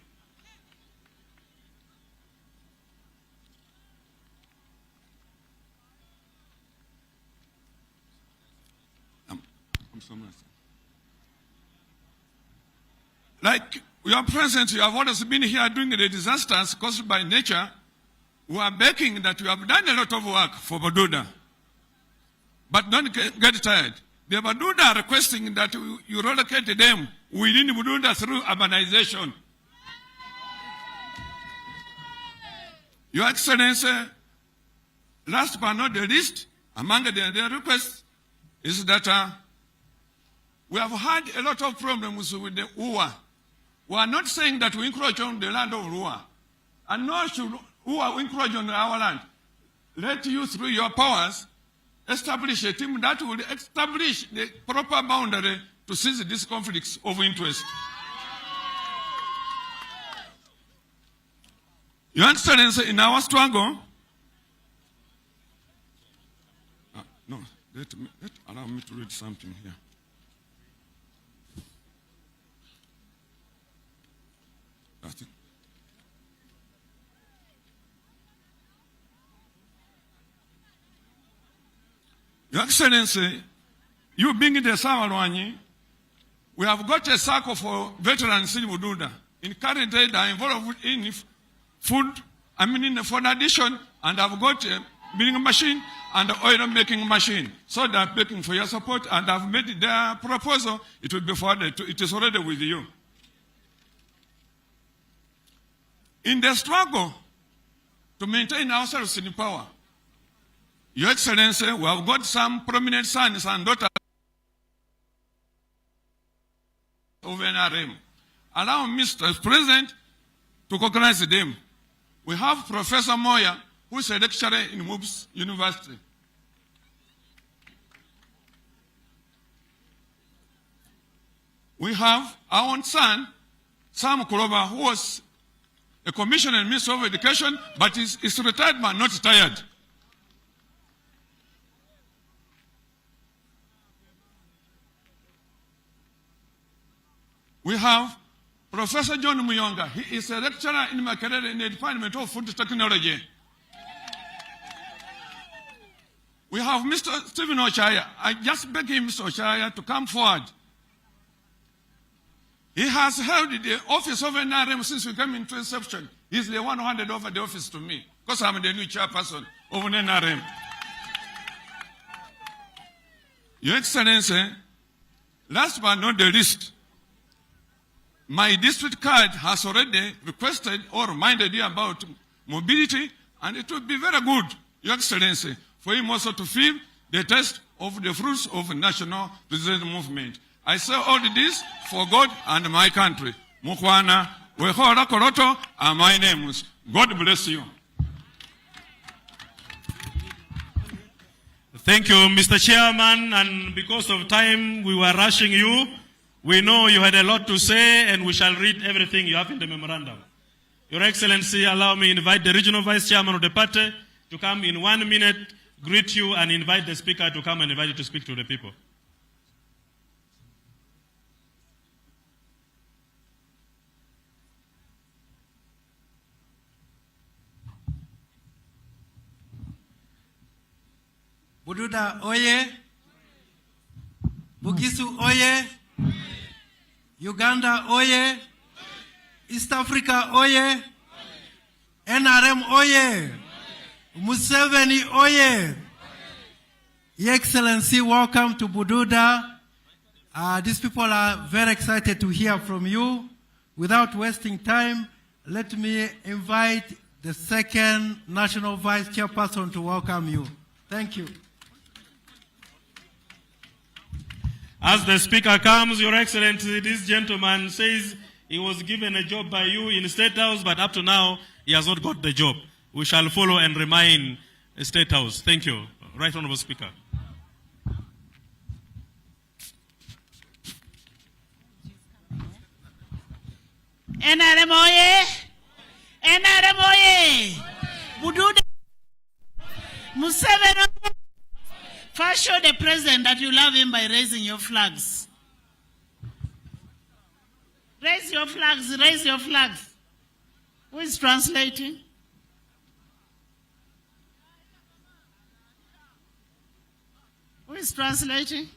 I'm so much. Like your presence, you have always been here during the disasters caused by nature. We are begging that you have done a lot of work for Bududa. But don't get tired. The Bududa are requesting that you relocate them within Bududa through urbanization. Your Excellency, last but not the least, among the requests is that we have had a lot of problems with the UWA. We are not saying that we encroach on the land of UWA, and nor should UWA encroach on our land. Let you, through your powers, establish a team that will establish the proper boundary to seize these conflicts of interest. Your Excellency, in our struggle, allow me to read something here. That's it. Your Excellency, you being the Samarwani, we have got a circle for veterans in Buteega. In current day, they are involved in food, for addition, and I've got a milling machine and oil making machine. So they are begging for your support, and I've made their proposal. It will be forwarded. It is already with you. In the struggle to maintain ourselves in power, Your Excellency, we have got some prominent sons and daughters of NRM. Allow me, Mr. President, to recognize them. We have Professor Moya, who is a lecturer in MUBS University. We have our own son, Sam Kuroba, who was a commissioner in Ministry of Education, but is retired but not tired. We have Professor John Muyonga. He is a lecturer in Makerere in the Department of Food Technology. We have Mr. Stephen Ochaya. I just beg him, Mr. Ochaya, to come forward. He has held the office of NRM since we came into inception. He's the one who handed over the office to me, because I'm the new chairperson of NRM. Your Excellency, last but not the least, my district card has already requested or reminded you about mobility, and it would be very good, Your Excellency, for him also to feel the taste of the fruits of national resistance movement. I say all this for God and my country. Mukwana, Wehora Koroto are my names. God bless you. Thank you, Mr. Chairman, and because of time, we were rushing you. We know you had a lot to say, and we shall read everything you have in the memorandum. Your Excellency, allow me to invite the Regional Vice Chairman of the party to come in 1 minute, greet you, and invite the Speaker to come and invite you to speak to the people. Buteega oye! Bugisu oye! Uganda oye! East Africa oye! NRM oye! Museveni oye! Your Excellency, welcome to Buteega. These people are very excited to hear from you. Without wasting time, let me invite the second National Vice Chairperson to welcome you. Thank you. As the Speaker comes, Your Excellency, this gentleman says he was given a job by you in State House, but up to now, he has not got the job. We shall follow and remain State House. Thank you. Right Honorable Speaker. NRM oye! NRM oye! Buteega! Museveni oye! First show the president that you love him by raising your flags. Raise your flags, raise your flags. Who is translating? Who is translating?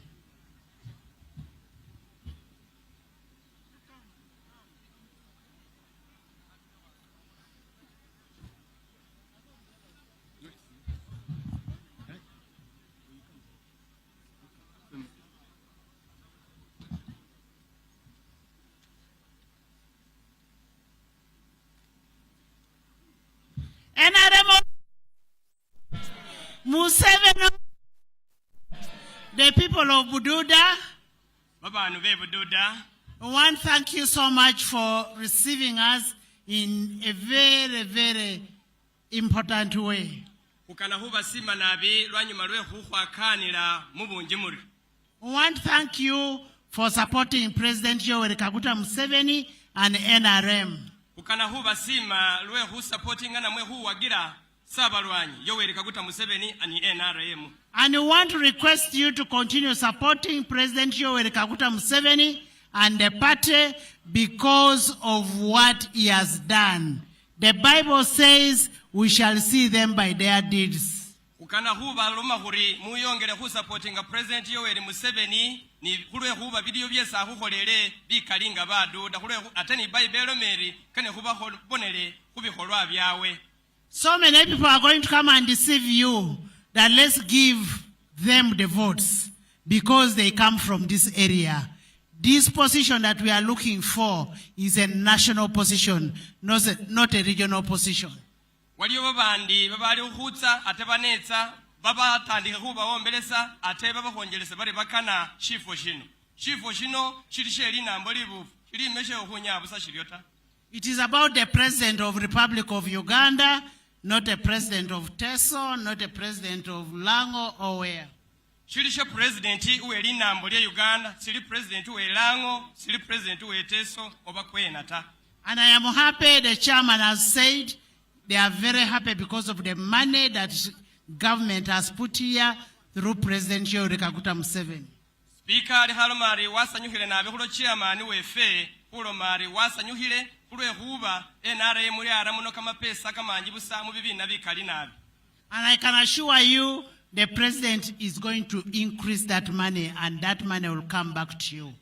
NRM Museveni, the people of Buteega, I want to thank you so much for receiving us in a very, very important way. I want to thank you for supporting President Yoweri Kaguta Museveni and NRM. And we want to request you to continue supporting President Yoweri Kaguta Museveni and the party because of what he has done. The Bible says we shall see them by their deeds. Ukana huba luma huri muyongere hu supporting President Yoweri Museveni ni hulwe huba video byesa huholere bikalinga badu da hulwe ateni Bible meri kane huba bonere hubiholwa byawe. So many people are going to come and deceive you that let's give them the votes because they come from this area. This position that we are looking for is a national position, not a regional position. Waliyo babandi babali uhutsa atebanetsa baba tandika huba ombelesa ateba bahonjelesa bali bakana shifo shino shirisheli nambolibu shiri meshe ohunya busa shiriota. It is about the president of Republic of Uganda, not a president of Teso, not a president of Lango or where. Shirisha president uwe namboli Uganda, siri president uwe Lango, siri president uwe Teso oba kwenata. And I am happy the chairman has said they are very happy because of the money that government has put here through President Yoweri Kaguta Museveni. Speaker halomari wasanyuhile na abe hulo chairman wefe hulomari wasanyuhile hulwe huba NRM muri aramuno kama pesa kama anjibusa mu bibina bikali nabi. And I can assure you the president is going to increase that money and that money will come back to you.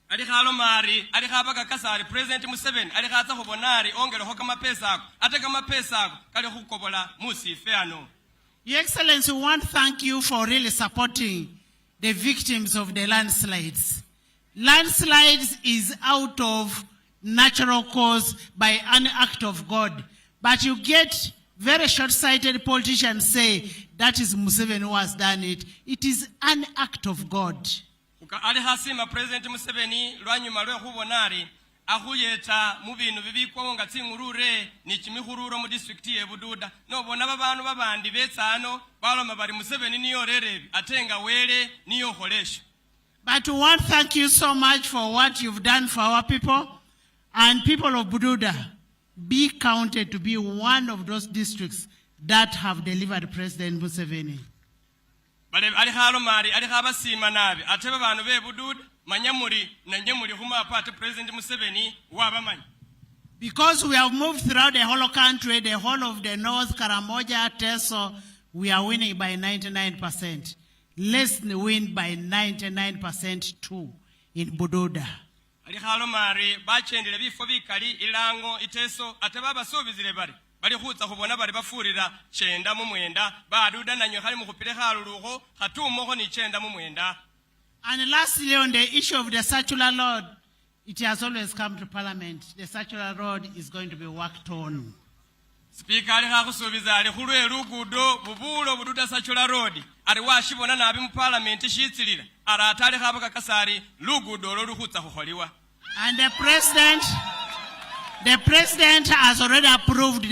Ali halomari ali habaka kasari President Museveni ali hata hobonari ongero hokama pesa ate kama pesa kali hukobola musi feano. Your Excellency, we want to thank you for really supporting the victims of the landslides. Landslides is out of natural cause by an act of God. But you get very short-sighted politicians say that is Museveni who has done it. It is an act of God. Ali hasima President Museveni lwanyuma lwe hubonari ahuyeta mubintu bibikwa nga tsingurure ni kimihururo mu district ye Bududa no bona babanu babandi betsano baloma bari Museveni niyo rerebi atenga wele niyo holesha. But we want to thank you so much for what you've done for our people and people of Bududa. Be counted to be one of those districts that have delivered President Museveni. Bale ali halomari ali habasima nabi ateba banu be Bududa manyamuri na nyamuri huma apate President Museveni wabamanyi. Because we have moved throughout the whole country, the whole of the North, Karamoja, Teso, we are winning by 99%. Let's win by 99% too in Bududa. Ali halomari bachendele bifo bikali Ilango Iteso ateba basubizire bari bali hutsa hubona bari bafurira chenda mu mwenda baduda nanyo hali mu kupire haluluho hatumo ni chenda mu mwenda. And lastly, on the issue of the circular road, it has always come to Parliament. The circular road is going to be worked on. Speaker ali hakusubiza ali hulwe lugudo bubulo Bududa circular road ali washibona nabi mu Parliament shitsilira ara atali habaka kasari lugudo loluhutsa huholiwa. And the president has already approved